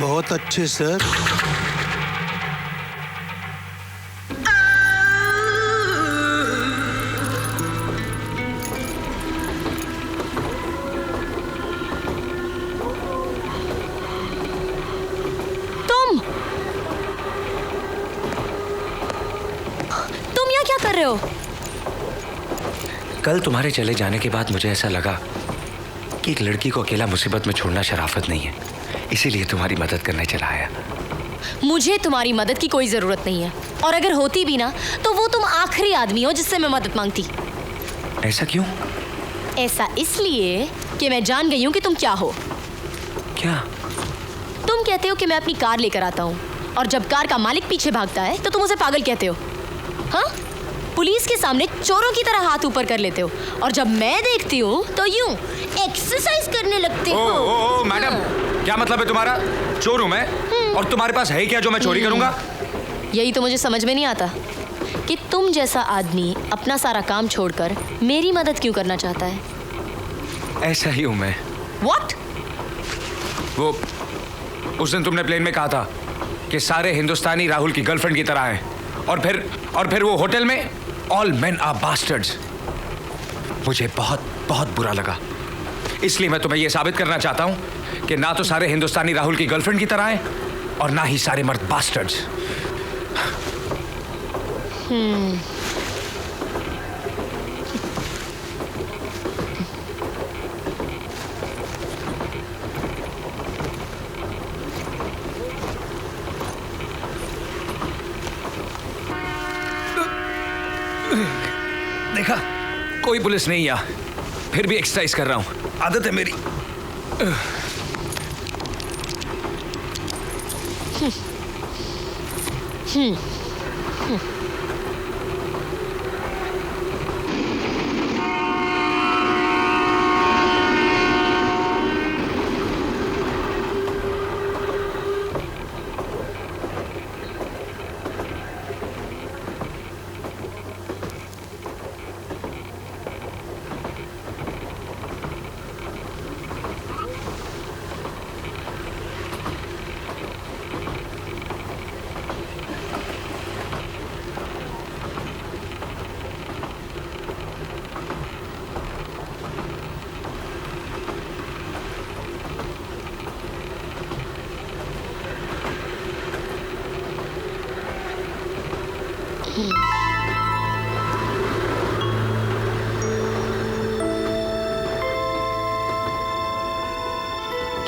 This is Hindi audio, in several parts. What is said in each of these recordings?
बहुत अच्छे सर। तुम यहाँ क्या कर रहे हो? कल तुम्हारे चले जाने के बाद मुझे ऐसा लगा कि एक लड़की को अकेला मुसीबत में छोड़ना शराफत नहीं है, इसीलिए तुम्हारी मदद करने चला आया। मुझे तुम्हारी मदद की कोई जरूरत नहीं है, और अगर होती भी ना तो वो तुम आखिरी आदमी हो जिससे मैं मदद मांगती। ऐसा क्यों? ऐसा इसलिए कि मैं जान गई हूँ कि तुम क्या हो। क्या? तुम कहते हो कि मैं अपनी कार लेकर आता हूँ, और जब कार का मालिक पीछे भागता है तो तुम उसे पागल कहते हो। हाँ, पुलिस के सामने चोरों की तरह हाथ ऊपर कर लेते हो, और जब मैं देखती हूँ तो यूं एक्सरसाइज करने लगते हो। ओ मैडम, क्या मतलब है तुम्हारा? चोर हूँ मैं, और तुम्हारे पास है क्या जो मैं चोरी करूंगा? यही तो मुझे समझ में नहीं आता कि तुम जैसा आदमी अपना सारा काम छोड़कर मेरी मदद क्यों करना चाहता है। ऐसा ही हूँ मैं। What? वो उस दिन तुमने प्लेन में कहा था कि सारे हिंदुस्तानी राहुल की गर्लफ्रेंड की तरह हैं, और फिर वो होटल में ऑल मेन आर बास्टर्ड्स। मुझे बहुत बहुत बुरा लगा, इसलिए मैं तुम्हें यह साबित करना चाहता हूं कि ना तो सारे हिंदुस्तानी राहुल की गर्लफ्रेंड की तरह हैं, और ना ही सारे मर्द बास्टर्ड्स। देखा, कोई पुलिस नहीं यहाँ, फिर भी एक्सरसाइज कर रहा हूँ, आदत है मेरी।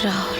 राहुल,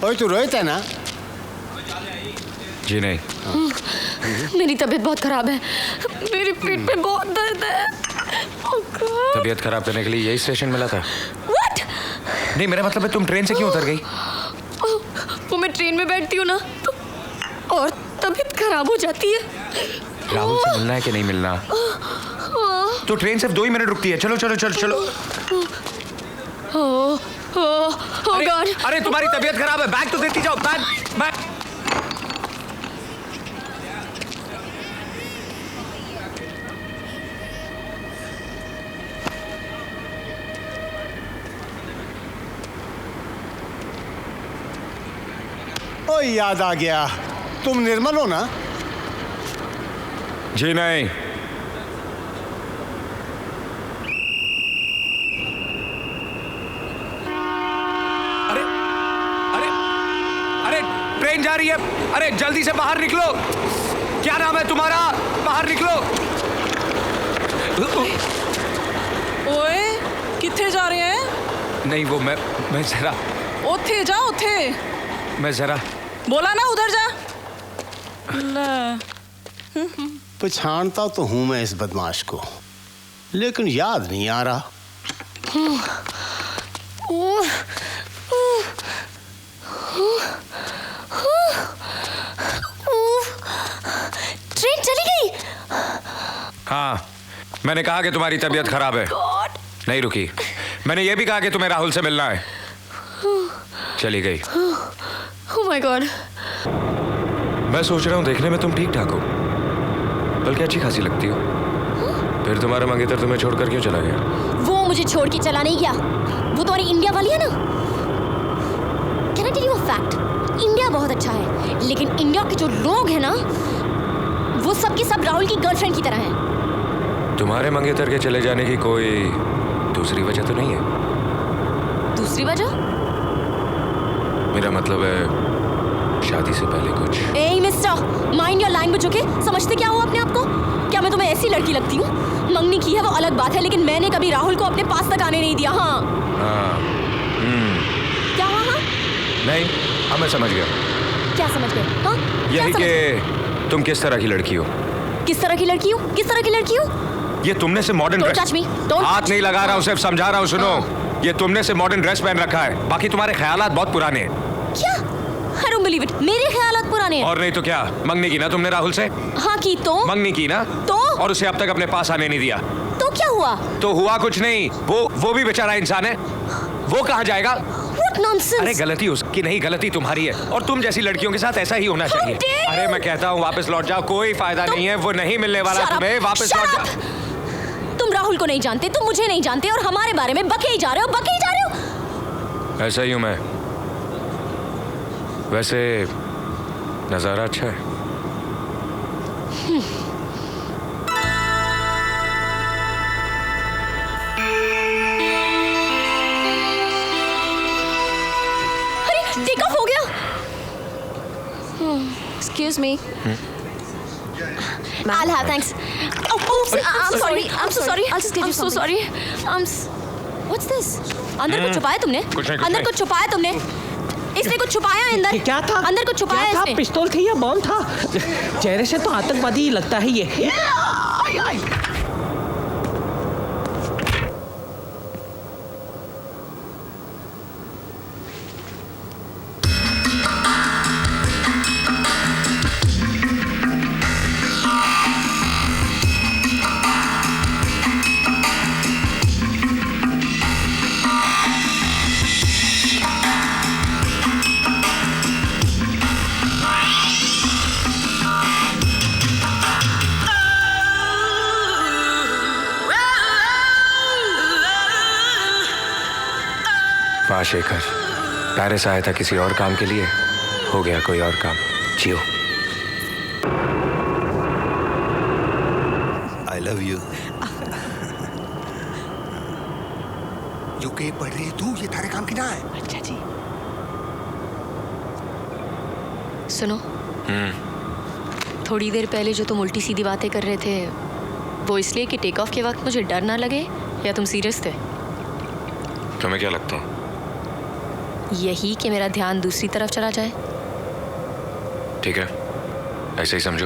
ओए तू रोहित है ना? जी नहीं। मेरी तबीयत बहुत खराब है, मेरे पेट में बहुत दर्द है। Oh God. तबीयत खराब करने के लिए यही स्टेशन मिला था? What? नहीं, मेरा मतलब है तुम ट्रेन से क्यों उतर गई? वो मैं ट्रेन में बैठती हूँ ना तो और तबीयत खराब हो जाती है। राहुल से मिलना है कि नहीं मिलना? तो ट्रेन सिर्फ 2 ही मिनट रुकती है। चलो चलो चलो चलो। Oh God. अरे तुम्हारी तबीयत खराब है, बैग तो देती जाओ। Bag bag. ओ याद आ गया, तुम निर्मल हो ना? जी नहीं। अरे अरे अरे ट्रेन जा रही है। अरे जल्दी से बाहर निकलो। क्या नाम है तुम्हारा? बाहर निकलो। ओए किथे जा रहे हैं? नहीं, वो मैं जरा ओथे जा, ओथे मैं जरा बोला ना उधर जा। ले पछाणता तो हूं मैं इस बदमाश को, लेकिन याद नहीं आ रहा। ट्रेन चली गई। हाँ, मैंने कहा कि तुम्हारी तबीयत खराब है। नहीं रुकी। मैंने ये भी कहा कि तुम्हें राहुल से मिलना है। चली गई। Oh my God. मैं सोच रहा हूँ देखने में तुम ठीक ठाक हो, बल्कि अच्छी खासी लगती हो। फिर तुम्हारा मंगेतर तुम्हें छोड़कर क्यों चला गया? वो मुझे छोड़ के चला नहीं गया। वो तुम्हारी इंडिया वाली है ना। Can I tell you a fact? India बहुत अच्छा है, लेकिन इंडिया के जो लोग हैं ना, वो सब के सब राहुल की गर्लफ्रेंड की तरह हैं। तुम्हारे मंगेतर के चले जाने की कोई दूसरी वजह तो नहीं है? दूसरी वजह? मेरा मतलब है शादी से पहले कुछ। ए mister, mind your language, okay? समझते क्या हो अपने आप को? क्या मैं तुम्हें ऐसी लड़की लगती हूँ? मंगनी की है वो अलग बात है, लेकिन मैंने कभी राहुल को अपने पास तक आने नहीं दिया। हाँ। क्या? हाँ? नहीं, हाँ मैं समझ गया। क्या समझ गए? हाँ? यही कि तुम किस तरह की लड़की हो। किस तरह की लड़की हूँ? किस तरह की लड़की हूँ? ये तुमने से modern Don't dress. touch me. Don't हाथ touch नहीं me. लगा रहा हूँ, सिर्फ समझा रहा हूँ। सुनो, ये तुमने से मॉडर्न ड्रेस पहन रखा है, बाकी तुम्हारे ख्यालात बहुत पुराने हैं। क्या? I don't believe it. मेरे ख्यालात पुराने हैं। और नहीं तो क्या? मंगनी की ना तुमने राहुल से? हाँ की तो? मंगनी की ना? तो? और उसे अब तक अपने पास आने नहीं दिया। तो क्या हुआ? तो हुआ कुछ नहीं। वो भी बेचारा इंसान है, वो कहाँ जाएगा? What nonsense? अरे गलती उसकी नहीं, गलती तुम्हारी है। और तुम जैसी लड़कियों के साथ ऐसा ही होना चाहिए। dare you? अरे मैं कहता हूँ वापस लौट जाओ, कोई फायदा नहीं है, वो नहीं मिलने वाला Shut up. तुम्हें। वापस Shut लौट up. जाओ। तुम राहुल को नहीं जानते, तुम मुझे नहीं जानते, और हमारे बारे में बके ही जा रहे हो। ऐसा ही हूँ मैं। वैसे नजारा अच्छा है। अरे टेक ऑफ हो गया। Excuse me. I'll have thanks. Oh, I'm sorry. I'm so sorry. I'll just give you I'm so something. sorry. What's this? अंदर कुछ छुपाया तुमने? कुछ नहीं, कुछ अंदर नहीं। कुछ छुपाया तुमने? इसने कुछ छुपाया है अंदर? क्या था? अंदर कुछ छुपाया क्या था? इसने? पिस्तौल थी या बॉम्ब था? चेहरे से तो आतंकवादी ही लगता है ये। वाह शेखर, पेरिस आया था किसी और काम के लिए, हो गया कोई और काम। जियो। I love you. यूके पढ़ रही तू, ये थारे काम की ना है। अच्छा जी। सुनो, थोड़ी देर पहले जो तुम उल्टी सीधी बातें कर रहे थे, वो इसलिए कि टेक ऑफ के वक्त मुझे डर ना लगे, या तुम सीरियस थे? तुम्हें क्या लगता है? यही कि मेरा ध्यान दूसरी तरफ चला जाए। ठीक है, ऐसे ही समझो।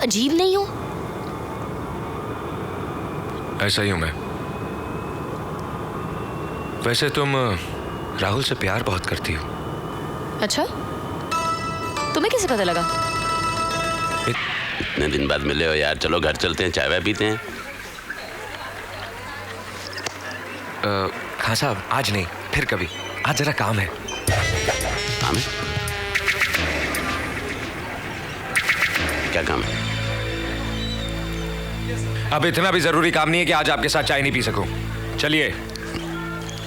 अजीब नहीं हो? ऐसा ही हूं मैं। वैसे तुम राहुल से प्यार बहुत करती हो। अच्छा, तुम्हें कैसे पता लगा? इतने दिन बाद मिले हो यार, चलो घर चलते हैं, चाय वाय पीते हैं। खान साहब आज नहीं, फिर कभी। आज जरा काम है। काम है? क्या काम है? अब इतना भी जरूरी काम नहीं है कि आज आपके साथ चाय नहीं पी सकूं। चलिए।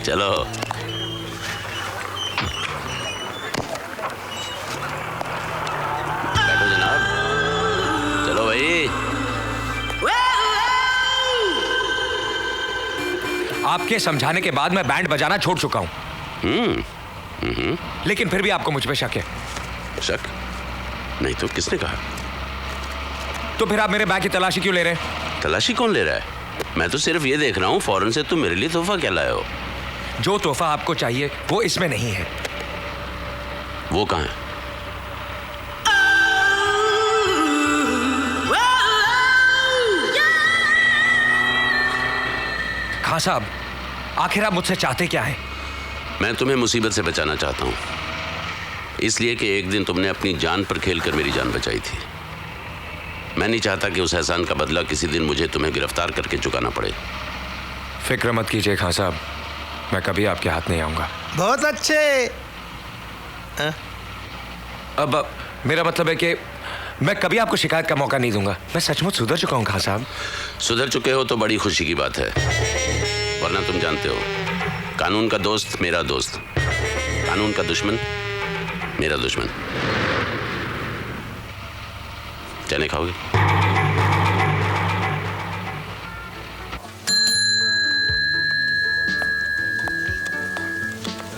चलो। बैठो जनाब, चलो भाई। आपके समझाने के बाद मैं बैंड बजाना छोड़ चुका हूं। लेकिन फिर भी आपको मुझ पे शक है। शक? नहीं तो किसने कहा? तो फिर आप मेरे बैग की तलाशी क्यों ले रहे हैं? तलाशी कौन ले रहा है? मैं तो सिर्फ ये देख रहा हूँ फौरन से तुम मेरे लिए तोहफा क्या लाए हो। जो तोहफा आपको चाहिए वो इसमें नहीं है। वो कहाँ है? खान साहब, आखिर आप मुझसे चाहते क्या हैं? मैं तुम्हें मुसीबत से बचाना चाहता हूँ, इसलिए कि एक दिन तुमने अपनी जान पर खेलकर मेरी जान बचाई थी। मैं नहीं चाहता कि उस एहसान का बदला किसी दिन मुझे तुम्हें गिरफ्तार करके चुकाना पड़े। फिक्र मत कीजिए खान साहब, मैं कभी आपके हाथ नहीं आऊंगा। बहुत अच्छे। अब मेरा मतलब है कि मैं कभी आपको शिकायत का मौका नहीं दूंगा। मैं सचमुच सुधर चुका हूं खान साहब। सुधर चुके हो तो बड़ी खुशी की बात है, वरना तुम जानते हो कानून का दोस्त मेरा दोस्त, कानून का दुश्मन मेरा दुश्मन। चने खाओगे?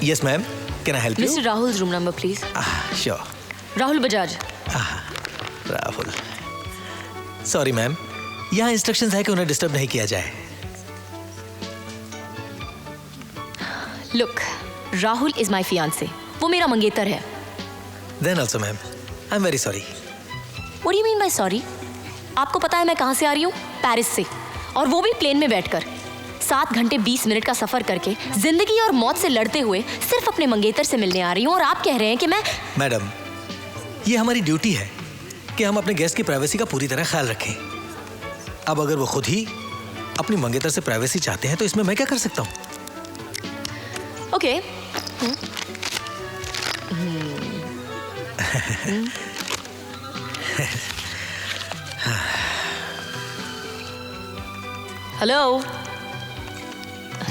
Yes, ma'am. Can I help you? Mister Rahul room number please. Sure. Rahul Bajaj. Rahul. Sorry, ma'am. यहाँ इंस्ट्रक्शंस है कि उन्हें डिस्टर्ब नहीं किया जाए। Look, Rahul is my fiance. वो मेरा मंगेतर है। Then also, ma'am. I'm very sorry. What do you mean by sorry? आपको पता है मैं कहाँ से आ रही हूँ? पेरिस से, और वो भी प्लेन में बैठकर। 7 घंटे 20 मिनट का सफर करके जिंदगी और मौत से लड़ते हुए सिर्फ अपने मंगेतर से मिलने आ रही हूँ, और आप कह रहे हैं कि मैं। मैडम, ये हमारी ड्यूटी है कि हम अपने गेस्ट की प्राइवेसी का पूरी तरह ख्याल रखें। अब अगर वो खुद ही अपनी मंगेतर से प्राइवेसी चाहते हैं तो इसमें मैं क्या कर सकता हूँ? ओके। हेलो।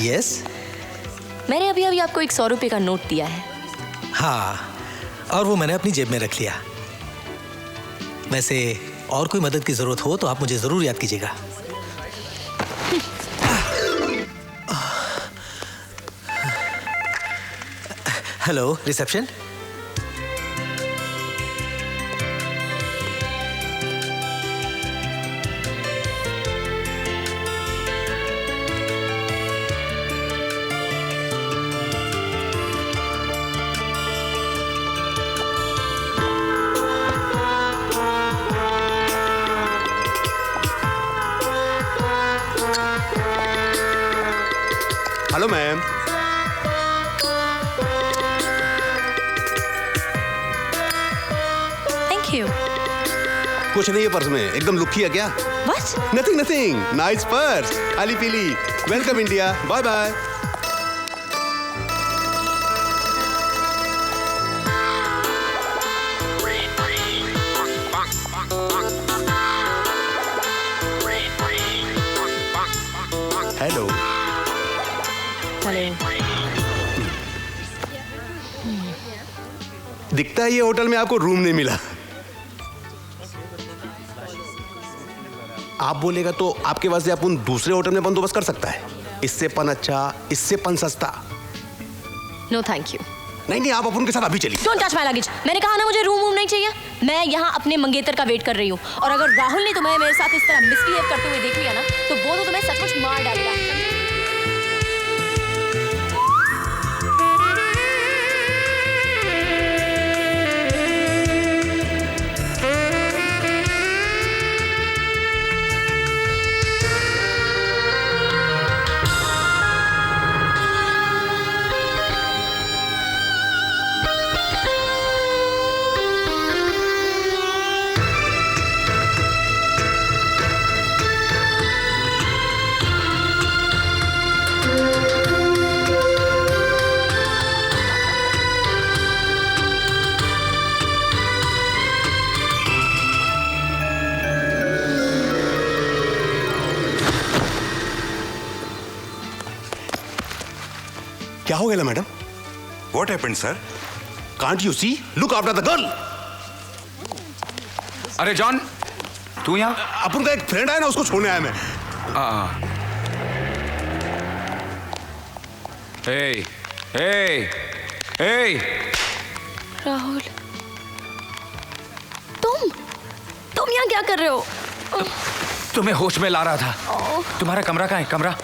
Yes? मैंने अभी अभी आपको एक 100 रुपये का नोट दिया है। हाँ, और वो मैंने अपनी जेब में रख लिया। वैसे और कोई मदद की जरूरत हो तो आप मुझे जरूर याद कीजिएगा। Hello, reception. Hello ma'am. Thank you. कुछ नहीं है पर्स में, एकदम लुक्की है क्या? What? Nothing nothing, nice purse, खाली पीली। Welcome India, bye bye. Hello. Hello. दिखता है ये होटल में आपको रूम नहीं मिला। आप बोलेगा तो आपके वास्ते अपन दूसरे होटल में बंदोबस्त कर सकता है। इससे पन अच्छा, इससे पन सस्ता। No thank you. नहीं, आप अपन के साथ अभी चलिए। Don't touch my luggage. मैंने कहा ना मुझे रूम नहीं चाहिए। मैं यहाँ अपने मंगेतर का वेट कर रही हूँ, और अगर राहुल ने तुम्हें मेरे साथ इस तरह मिसबिहेव करते हुए देख लिया ना, तो वो तो तुम्हें सचमुच मार डालेगा। क्या हो गया madam? What happened, sir? Can't you see? Look after the girl. अरे जॉन, तू यहाँ? अपन का एक फ्रेंड है ना, उसको छोड़ने आया मैं. हे, हे, हे. राहुल, तुम यहाँ क्या कर रहे हो? तुम्हें होश में ला रहा था. तुम्हारा कमरा कहाँ है? कमरा?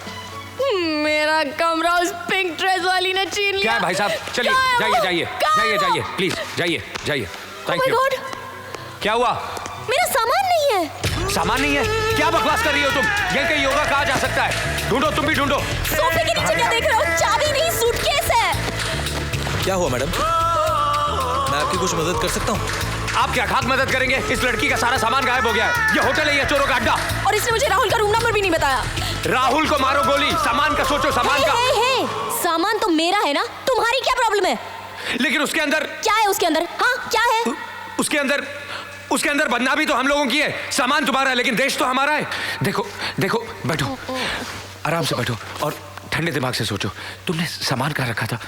मेरा कमरा उस पिंक ड्रेस वाली ने छीन लिया. क्या है भाई साहब? चलिए, जाइए, प्लीज जाइए. Thank you. क्या हुआ? मेरा सामान नहीं है. सामान नहीं है? क्या बकवास कर रही हो तुम? ये कहीं योगा कहा जा सकता है? ढूंढो, तुम भी ढूंढो. सोफे के नीचे क्या देख रहे हो? चाबी नहीं, सूटकेस है. क्या हुआ मैडम? मैं आपकी कुछ मदद कर सकता हूँ? आप क्या खाक मदद करेंगे? इस लड़की का सारा सामान गायब हो गया है. ये होटल है या चोरों का अड्डा? और इसने मुझे राहुल का रूम नंबर भी नहीं बताया. राहुल को मारो गोली. सामान का सोचो, सामान का. सामान तो मेरा है ना, तुम्हारी क्या प्रॉब्लम है? लेकिन उसके अंदर क्या है? उसके अंदर हाँ क्या है? उसके अंदर बदनामी तो हम लोगों की है. सामान तुम्हारा है लेकिन देश तो हमारा है. देखो, बैठो, आराम से बैठो और ठंडे दिमाग से सोचो. तुमने सामान कहाँ रखा था?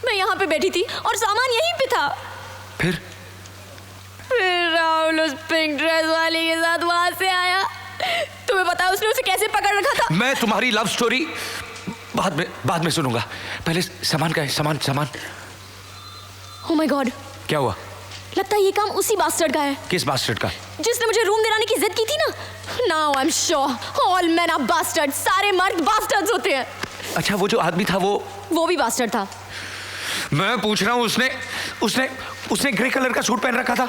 मैं यहाँ पे बैठी थी और सामान यहीं पे था. फिर राहुल उस पिंक ड्रेस वाले के साथ वहां से आया. तुम्हें पता है उसने उसे कैसे पकड़ रखा था? मैं तुम्हारी लव स्टोरी बाद में सुनूंगा. पहले सामान का है. सामान. ओह माय गॉड. क्या हुआ? लगता है ये काम उसी बास्टर्ड का है. किस बास्टर्ड का? जिसने मुझे रूम दिलाने की जिद की थी ना. Now I am sure all men are bastard. सारे मर्द बास्टर्ड्स होते हैं. अच्छा, वो जो आदमी था वो भी बास्टर्ड था. मैं पूछ रहा हूँ, उसने ग्रे कलर का सूट पहन रखा था.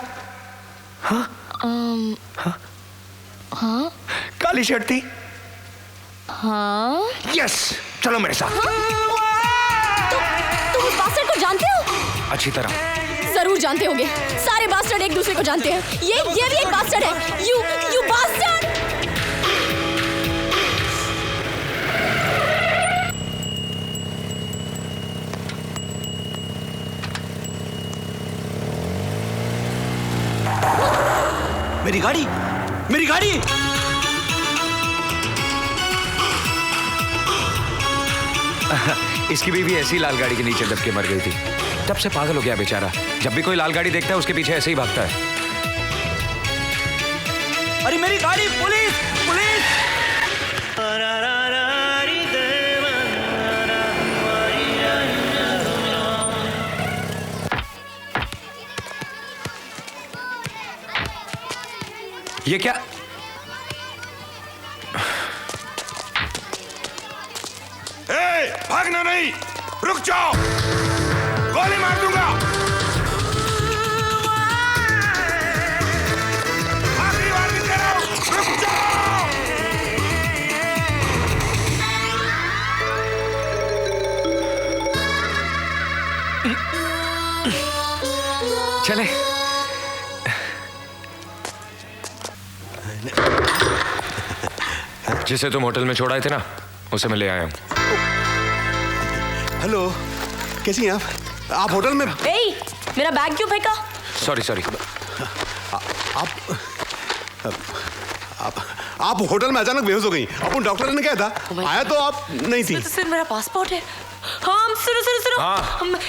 हाँ. काली शर्ट थी. हाँ. यस, चलो मेरे साथ. तुम उस बास्टर्ड को जानते हो? अच्छी तरह. जरूर जानते होंगे. सारे बास्टर्ड एक दूसरे को जानते हैं. ये भी एक बास्टर्ड है. You bastard. मेरी गाड़ी. इसकी बीवी ऐसी लाल गाड़ी के नीचे दब के मर गई थी. तब से पागल हो गया बेचारा. जब भी कोई लाल गाड़ी देखता है उसके पीछे ऐसे ही भागता है. अरे मेरी गाड़ी! पुलिस! ये क्या? भागना नहीं, रुक जाओ, गोली मार दूंगा. आखिरी बार भी कह रहा हूं, रुक जाओ. चले. जिसे तुम होटल में छोड़ाए थे ना, उसे मैं ले आया हूँ. हेलो, कैसी हैं आप होटल में? मेरा बैग क्यों फेंका? सॉरी. आप होटल में अचानक बेहोश हो गई. अपन डॉक्टर ने कहा था, आया तो आप नहीं थी. सिर्फ मेरा पासपोर्ट है. हाँ, सुनो. हाँ.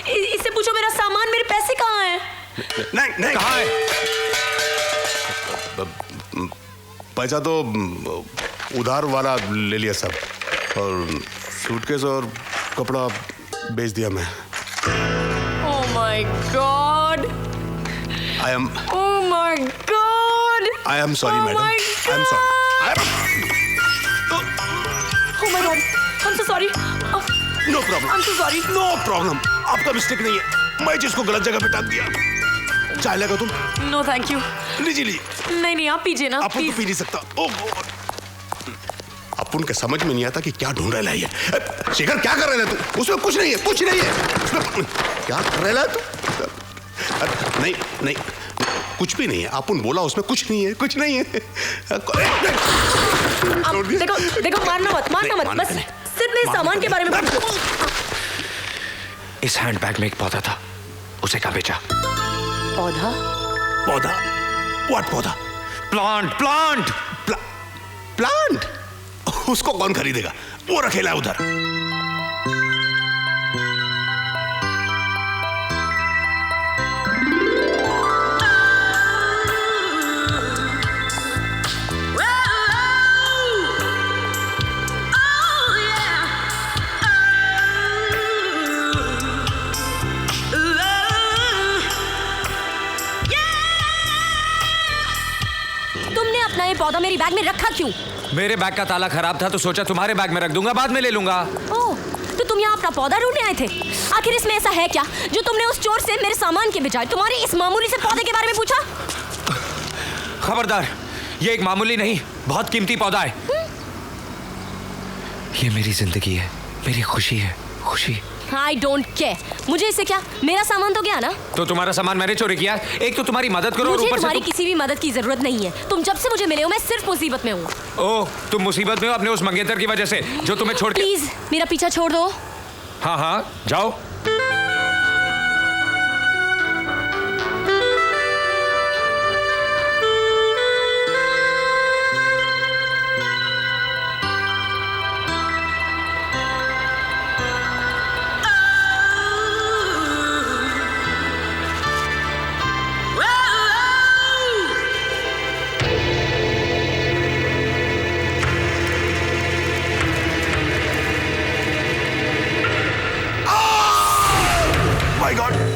इससे पूछो मेरा सामान, मेरे पैसे कहाँ हैं? नहीं. कहाँ है? पैसा तो उधार वाला ले लिया सब, और सूटकेस और कपड़ा बेच दिया मैं. Oh my god. Oh my god. I am sorry madam. I am sorry. Oh my god. I am so sorry. No problem. I am so sorry. No problem. आपका मिस्टेक नहीं है. मैं जिसको गलत जगह पे टांग दिया. चाय लेगा तुम? No thank you. लीजिए. नहीं, आप पीजिए ना. अपन तो पी नहीं सकता. अपन के समझ में नहीं आता कि क्या ढूंढ रहा है ये. शिखर, क्या कर रहा है तू? उसमें कुछ नहीं है. उसमें क्या कर रहा है तू? नहीं, कुछ भी नहीं है. अपन बोला उसमें कुछ नहीं है. देखो, मारना मत. बस सिर्फ मेरे सामान के बारे में. इस हैंडबैग में एक पौधा था. उसे कहाँ बेचा? पौधा? व्हाट पौधा? प्लांट. उसको कौन खरीदेगा? वो रखेला है उधर. तुमने अपना ये पौधा मेरी बैग में रखा क्यों? मेरे बैग का ताला खराब था तो सोचा तुम्हारे बैग में रख दूंगा, बाद में ले लूंगा। ओह, तो तुम यहाँ अपना पौधा ढूंढने आए थे? आखिर इसमें ऐसा है क्या जो तुमने उस चोर से मेरे सामान के बजाय तुम्हारे इस मामूली से पौधे के बारे में पूछा? खबरदार, ये एक मामूली नहीं, बहुत कीमती पौधा है। ये मेरी जिंदगी है, मेरी खुशी है, खुशी। I don't care। मुझे इससे क्या, मेरा सामान तो गया ना। तो तुम्हारा सामान मैंने चोरी किया? एक तो तुम्हारी मदद करो और मुझे ऊपर से तुम्हारी किसी भी मदद की जरूरत नहीं है। तुम जब से मुझे मिले हो मैं सिर्फ मुसीबत में हूँ। ओह, तुम मुसीबत में हो अपने उस मंगेतर की वजह से जो तुम्हें छोड़ के। प्लीज मेरा पीछा छोड़ दो। हाँ हाँ, जाओ।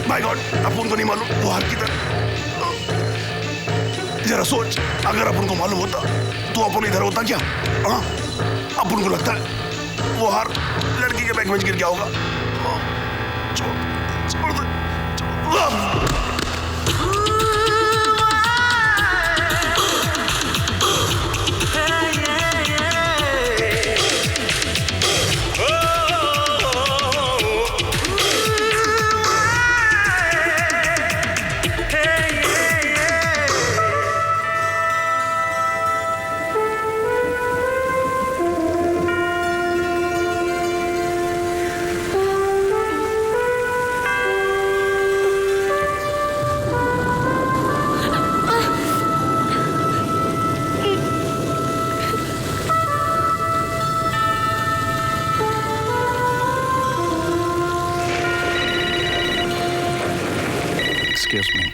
माय गॉड, अपन को नहीं मालूम वो हार किधर। जरा सोच, अगर अपन को मालूम होता तो अपन इधर होता क्या? हाँ, अपन को लगता है वो हार लड़की के बैग में गिर गया होगा। छोड़ दे। Excuse me.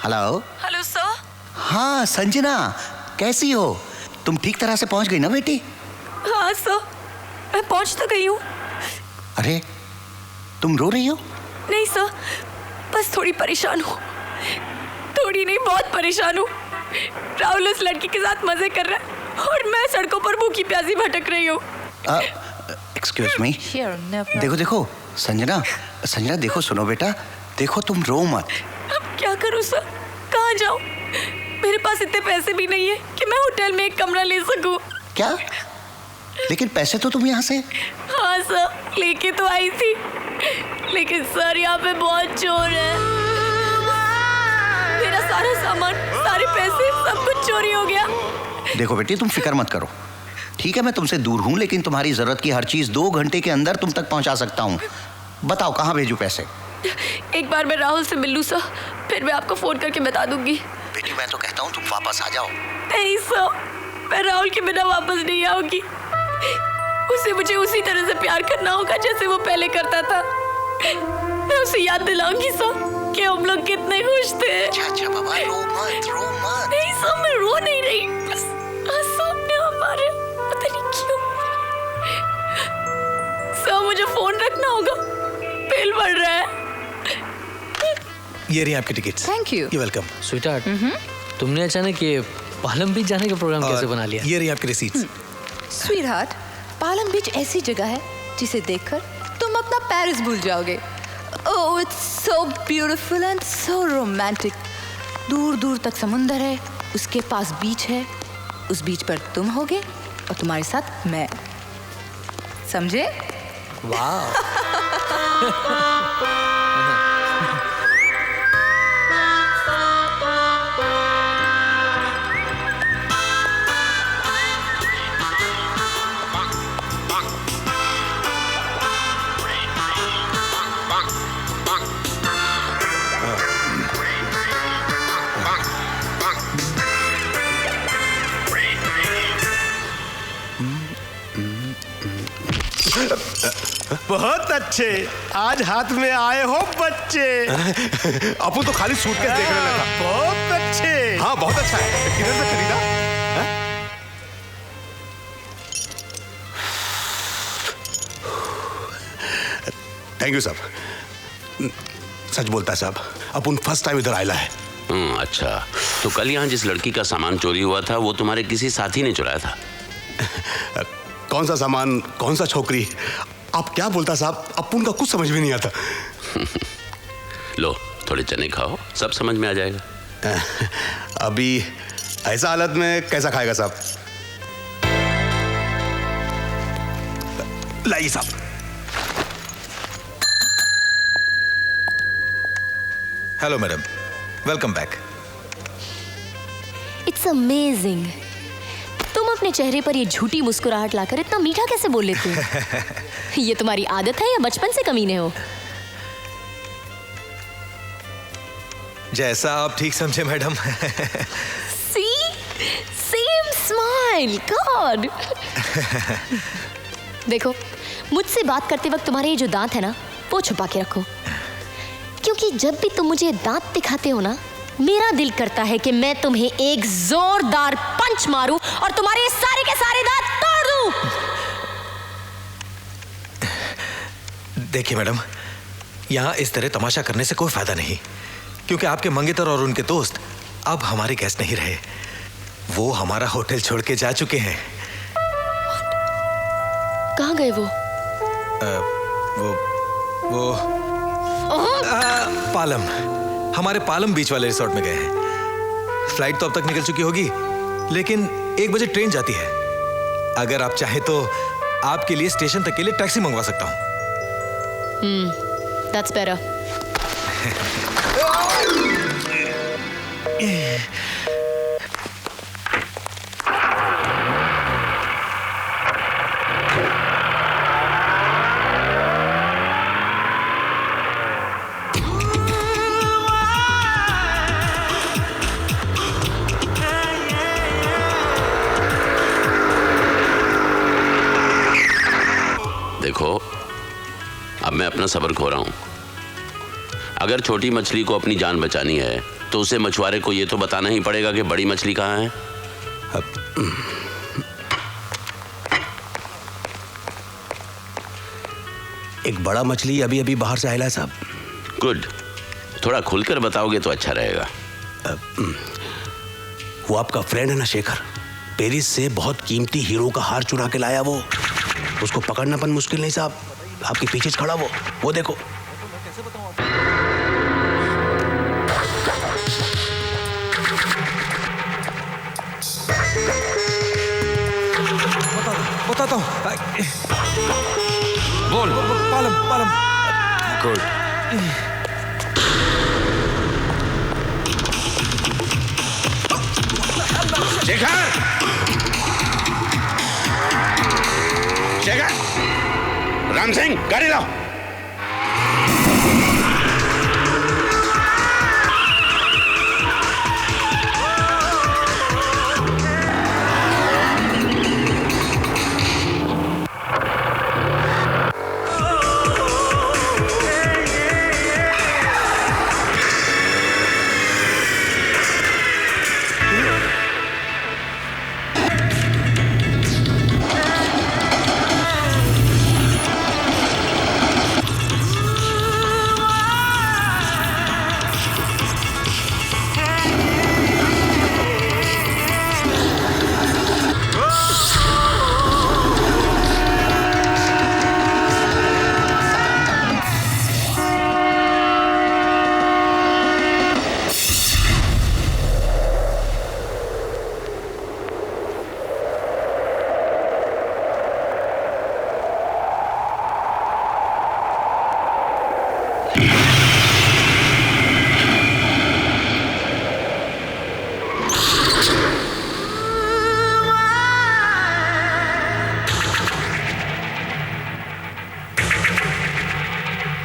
Hello. Hello sir. हाँ संजना, कैसी हो तुम? ठीक तरह से पहुंच गई ना बेटी? हाँ सर, मैं पहुंच तो गई हूँ। अरे तुम रो रही हो? नहीं सर, बस थोड़ी परेशान हूँ। थोड़ी नहीं, बहुत परेशान हूँ। राहुल उस लड़की के साथ मजे कर रहा है और मैं सड़कों पर भूखी प्यासी भटक रही हूँ। Excuse me. देखो देखो संजना, संजना देखो, सुनो बेटा, देखो तुम रो मत। अब क्या करूँ सर, कहाँ जाऊँ? मेरे पास इतने पैसे भी नहीं है कि मैं होटल में एक कमरा ले सकूँ। क्या? लेकिन पैसे तो तुम यहाँ से। हाँ सर, लेके तो आई थी, लेकिन सर यहाँ पे बहुत चोर है। मेरा सारा सामान, सारे पैसे, सब कुछ चोरी हो गया। देखो बेटी, तुम फिक्र मत करो, ठीक है? मैं तुमसे दूर हूँ लेकिन तुम्हारी जरूरत की हर चीज 2 घंटे के अंदर तुम तक पहुँचा सकता हूँ। बताओ कहाँ भेजूं पैसे? एक बार मैं राहुल से मिल लूं सर, फिर मैं आपको फोन करके बता दूंगी। बेटी मैं तो कहता हूँ तुम वापस आ जाओ। नहीं सर, मैं राहुल के बिना वापस नहीं आऊंगी। उसे मुझे उसी तरह से प्यार करना होगा जैसे वो पहले करता था। मैं उसे याद दिलाऊंगी सर कि हम लोग कितने खुश थे। अच्छा बाबा, रो मत, रो मत। नहीं सर, मैं रो नहीं रही, बस आंसू अपने हमारे, पता नहीं क्यों। सर मुझे फोन रखना होगा, बिल बढ़ रहा है। ये रही आपकी ticket. Thank you. You welcome. Sweetheart, तुमने अचानक ये पालम बीच जाने का प्रोग्राम कैसे बना लिया? ये रही आपकी रिसीट्स। स्वीटहार्ट, पालम बीच ऐसी जगह है जिसे देखकर तुम अपना पेरिस भूल जाओगे। Oh, it's so beautiful and so romantic. दूर दूर तक समुंदर है, उसके पास बीच है, उस बीच पर तुम होगे और तुम्हारे साथ मैं। समझे? वाह। बहुत अच्छे, आज हाथ में आए हो बच्चे। अपन तो खाली सूटकेस देखने लगा। बहुत अच्छे। हाँ बहुत अच्छा है। किधर से खरीदा? थैंक यू साहब। सच बोलता है साहब, अपन फर्स्ट टाइम इधर आयला है। अच्छा, तो कल यहाँ जिस लड़की का सामान चोरी हुआ था वो तुम्हारे किसी साथी ने चुराया था? कौन सा सामान, कौन सा छोकरी, आप क्या बोलता साहब, अप्पू का कुछ समझ में नहीं आता। लो थोड़े चने खाओ, सब समझ में आ जाएगा। अभी ऐसा हालत में कैसा खाएगा साहब? लाइए साहब। Hello madam, welcome back. It's amazing, तुम अपने चेहरे पर ये झूठी मुस्कुराहट लाकर इतना मीठा कैसे बोल लेते हो? ये तुम्हारी आदत है या बचपन से कमीने हो? जैसा आप ठीक समझे मैडम। सी, सेम स्माइल, गॉड। देखो, मुझसे बात करते वक्त तुम्हारे ये जो दांत है ना, वो छुपा के रखो, क्योंकि जब भी तुम मुझे दांत दिखाते हो ना, मेरा दिल करता है कि मैं तुम्हें एक जोरदार पंच मारूं और तुम्हारे ये सारे के सारे दांत तोड़ दूं। देखिए मैडम, यहाँ इस तरह तमाशा करने से कोई फायदा नहीं, क्योंकि आपके मंगेतर और उनके दोस्त अब हमारे गेस्ट नहीं रहे। वो हमारा होटल छोड़ के जा चुके हैं। कहाँ गए वो? पालम, हमारे पालम बीच वाले रिसोर्ट में गए हैं। फ्लाइट तो अब तक निकल चुकी होगी, लेकिन 1 बजे ट्रेन जाती है। अगर आप चाहें तो आपके लिए स्टेशन तक के लिए टैक्सी मंगवा सकता हूँ। That's better. देखो, अब मैं अपना सब्र खो रहा हूं। अगर छोटी मछली को अपनी जान बचानी है तो उसे मछुआरे को ये तो बताना ही पड़ेगा कि बड़ी मछली कहाँ है। एक बड़ा मछली अभी अभी बाहर से आया है साहब। गुड, थोड़ा खुलकर बताओगे तो अच्छा रहेगा। वो आपका फ्रेंड है ना शेखर, पेरिस से बहुत कीमती हीरो का हार चुरा के लाया वो। उसको पकड़ना पण मुश्किल नहीं साहब, आपके पीछे खड़ा वो देखो। बताता हूँ। बोल। पालम। गुड। शेखर, राम सिंह, गाड़ी लाओ।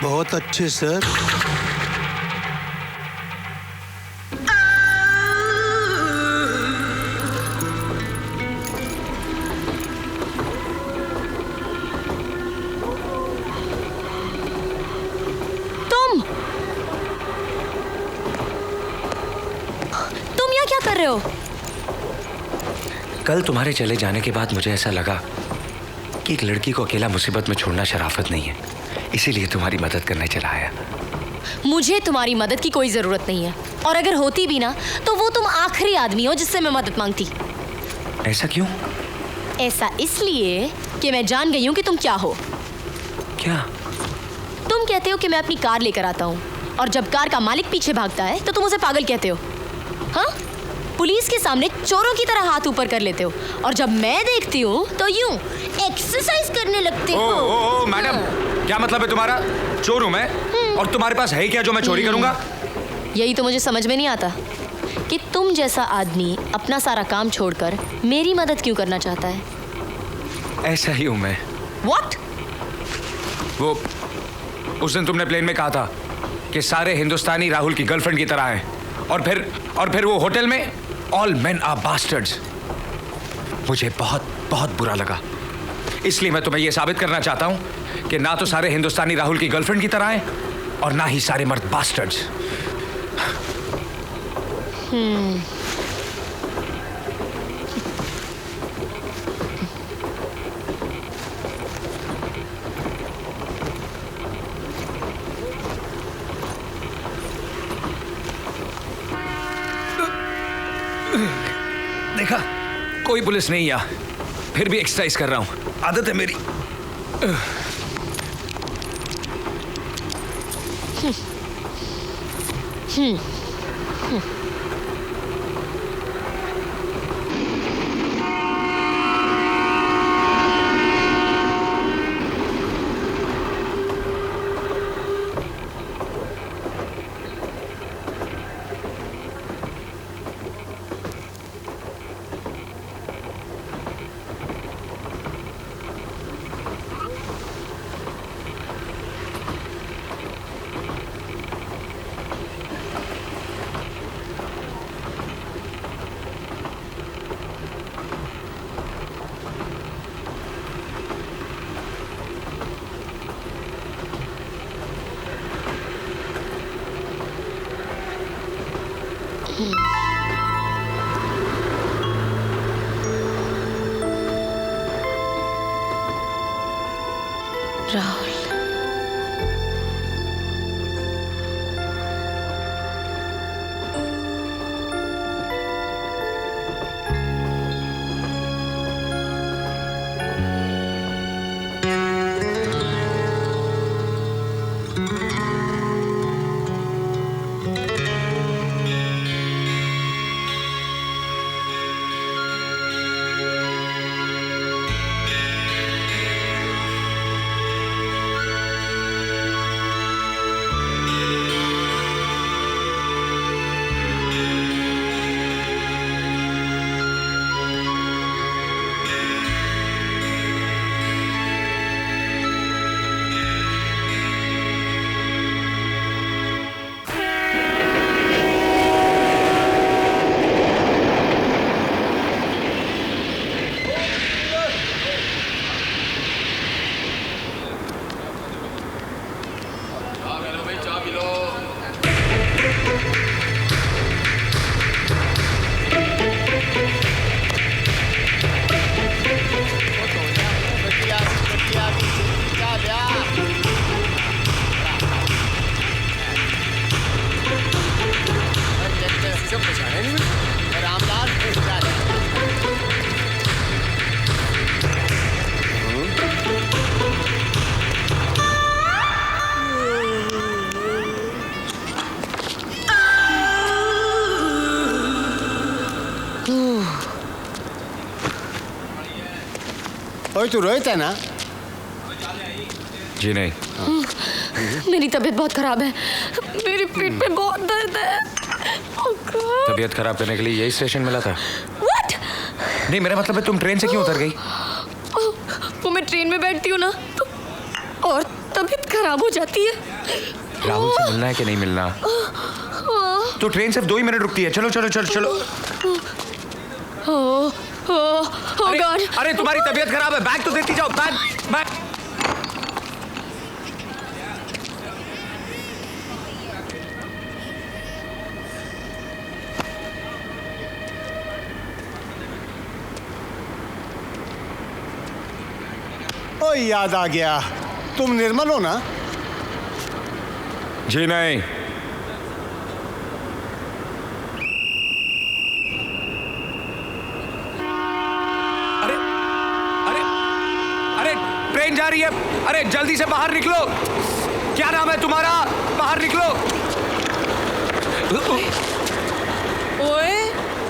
बहुत अच्छे सर। तुम यहाँ क्या कर रहे हो? कल तुम्हारे चले जाने के बाद मुझे ऐसा लगा कि एक लड़की को अकेला मुसीबत में छोड़ना शराफत नहीं है, इसीलिए तुम्हारी मदद करने चला आया। मुझे तुम्हारी मदद की कोई जरूरत नहीं है, और अगर होती भी ना तो वो तुम आखिरी आदमी हो जिससे मैं मदद मांगती। ऐसा क्यों? ऐसा इसलिए कि मैं जान गई हूँ कि तुम क्या हो। क्या? तुम कहते हो कि मैं अपनी कार लेकर आता हूँ, और जब कार का मालिक पीछे भागता है तो तुम उसे पागल कहते हो। हाँ, पुलिस के सामने चोरों की तरह हाथ ऊपर कर लेते हो, और जब मैं देखती हूँ तो यूं एक्सरसाइज करने लगते हो। ओ मैडम, क्या मतलब है तुम्हारा? चोर हूं मैं, और तुम्हारे पास है क्या जो मैं चोरी करूंगा? यही तो मुझे समझ में नहीं आता कि तुम जैसा आदमी अपना सारा काम छोड़कर मेरी मदद क्यों करना चाहता है। ऐसा ही हूं मैं। What? वो उस दिन तुमने प्लेन में कहा था कि सारे हिंदुस्तानी राहुल की गर्लफ्रेंड की तरह हैं, और फिर वो होटल में ऑल मेन आर बास्टर्ड्स। मुझे बहुत बहुत बुरा लगा, इसलिए मैं तुम्हें यह साबित करना चाहता हूं कि ना तो सारे हिंदुस्तानी राहुल की गर्लफ्रेंड की तरह हैं, और ना ही सारे मर्द बास्टर्ड्स। देखा, कोई पुलिस नहीं आ, फिर भी एक्सरसाइज कर रहा हूं, आदत है मेरी। राहुल, ओए तू रोहित है ना? जी नहीं। मेरी तबीयत बहुत खराब है, मेरी पीठ पे बहुत दर्द है। Oh God. तबीयत खराब करने के लिए यही स्टेशन मिला था? What? नहीं, मेरा मतलब है तुम ट्रेन से क्यों उतर गई? वो मैं ट्रेन में बैठती हूँ ना तो और तबीयत खराब हो जाती है। राहुल से मिलना है कि नहीं मिलना? तो ट्रेन सिर्फ 2 ही मिनट रुकती है। चलो चलो चलो चलो। Oh God. अरे तुम्हारी तबीयत खराब है, बैग तो देती जाओ। Bag bag. ओ याद आ गया, तुम निर्मल हो ना? जी नहीं। अरे अरे अरे ट्रेन जा रही है। अरे जल्दी से बाहर निकलो। क्या नाम है तुम्हारा? बाहर निकलो। ओए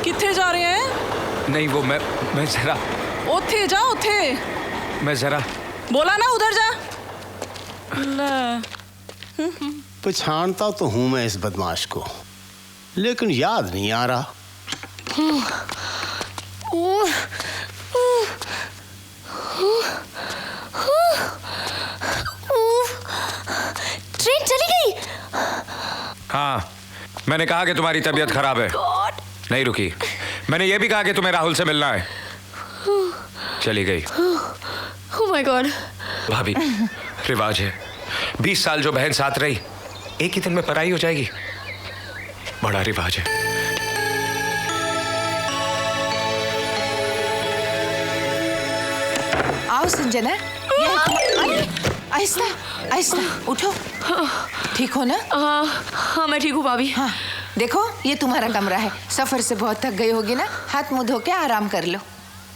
किथे जा रहे हैं? नहीं वो मैं जरा ओथे जा ओथे। मैं जरा बोला ना उधर जा। पछाणता तो हूं मैं इस बदमाश को, लेकिन याद नहीं आ रहा। ट्रेन चली गई। हाँ, मैंने कहा कि तुम्हारी तबीयत खराब है। नहीं रुकी। मैंने ये भी कहा कि तुम्हें राहुल से मिलना है। चली गई। Oh my God. भाभी, रिवाज है 20 साल जो बहन साथ रही एक ही दिन में पराई हो जाएगी। बड़ा रिवाज है। आओ संजना, आहिस्ता आहिस्ता उठो। ठीक हो ना? हाँ मैं ठीक हूँ भाभी। हाँ देखो ये तुम्हारा कमरा है। सफर से बहुत थक गई होगी ना, हाथ मुंह धो के आराम कर लो।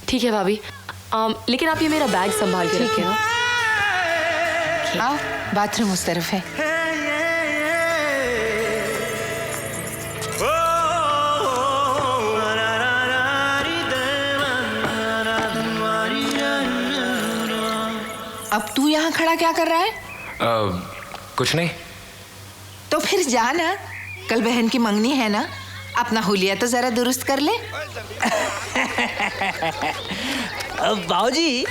ठीक है भाभी। लेकिन आप ये मेरा बैग संभाल के रखें ना। आओ, बाथरूम उस तरफ है। अब तू यहाँ खड़ा क्या कर रहा है? कुछ नहीं। तो फिर जा ना, कल बहन की मंगनी है ना, अपना हुलिया तो जरा दुरुस्त कर ले। बाबूजी,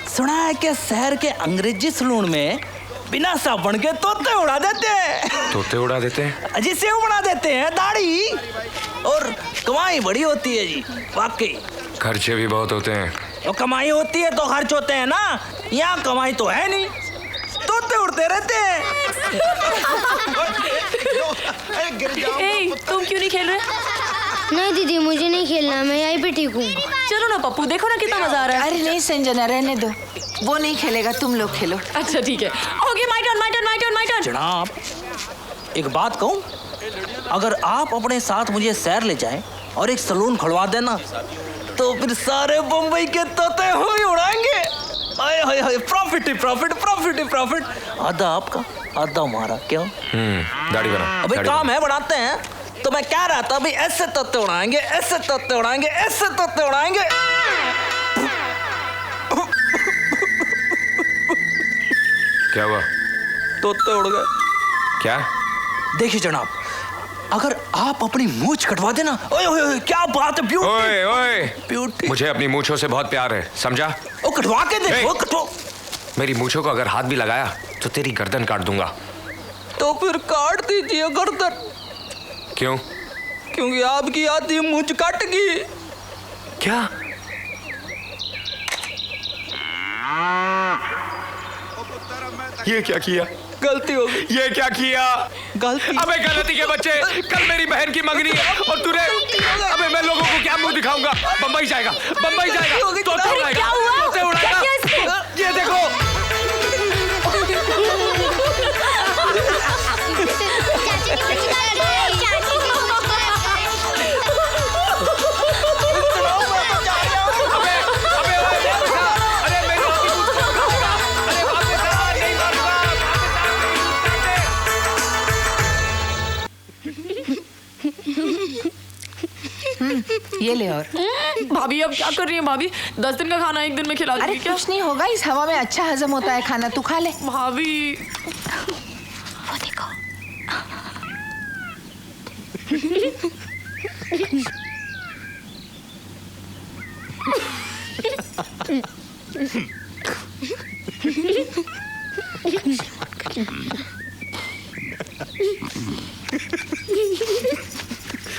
सुना है कि शहर के अंग्रेजी सलून में बिना साबुन के तोते उड़ा देते हैं। तोते उड़ा देते हैं? अजी सेव बना देते हैं दाढ़ी, और कमाई बड़ी होती है जी, वाकई। खर्चे भी बहुत होते हैं। तो कमाई होती है तो खर्च होते हैं ना, यहाँ कमाई तो है नहीं, तोते उड़ते रहते हैं। तुम क्यों नहीं खेल रहे? नहीं दीदी मुझे नहीं खेलना, मैं यहीं पे ठीक हूँ। चलो ना पप्पू, देखो ना कितना मजा आ रहा है। अरे नहीं संजना, रहने दो, वो नहीं खेलेगा, तुम लोग खेलो। अच्छा ठीक है। Okay, my turn my turn my turn my turn. जनाब एक बात कहूँ, अगर आप अपने साथ मुझे शहर ले जाएं और एक सलून खुलवा देना तो फिर सारे बम्बई के तोते हम ही उड़ाएंगे। हाय हाय हाय, प्रॉफिट ही प्रॉफिट, प्रॉफिट ही प्रॉफिट। आधा आपका आधा हमारा। क्यों? दाढ़ी बना। अभी काम है, बनाते हैं। तो मैं क्या रहा था अभी, ऐसे तोते उड़ाएंगे, ऐसे तोते उड़ाएंगे, ऐसे तोते उड़ाएंगे। क्या हुआ? तोते उड़ गए। क्या? देखिए जनाब, अगर आप अपनी मूंछ कटवा देना, ओए ओए ओए, क्या बात है, ब्यूटी। ओए ओए, ब्यूटी। मुझे अपनी मूंछों से बहुत प्यार है, समझा? ओ कटवा के देखो, कटवा। मेरी मूंछों को अगर हाथ भी लगाया तो तेरी गर्दन काट दूंगा। तो फिर काट दीजिए गर्दन। क्यों? क्योंकि आपकी आधी मूंछ कट गई। क्या? ये क्या किया? गलती हो गई। ये क्या किया? गलती। अबे गलती के बच्चे, कल मेरी बहन की मंगनी है और तूने, अबे मैं लोगों को क्या मुंह दिखाऊंगा? बंबई जाएगा, बंबई जाएगा, तोते उड़ाएगा, तोते उड़ाएगा। ये देखो। ये ले। और भाभी अब क्या कर रही है भाभी? 10 दिन का खाना एक दिन में खिला दूंगी क्या? कुछ नहीं होगा, इस हवा में अच्छा हजम होता है खाना, तू खा ले। भाभी वो देखो।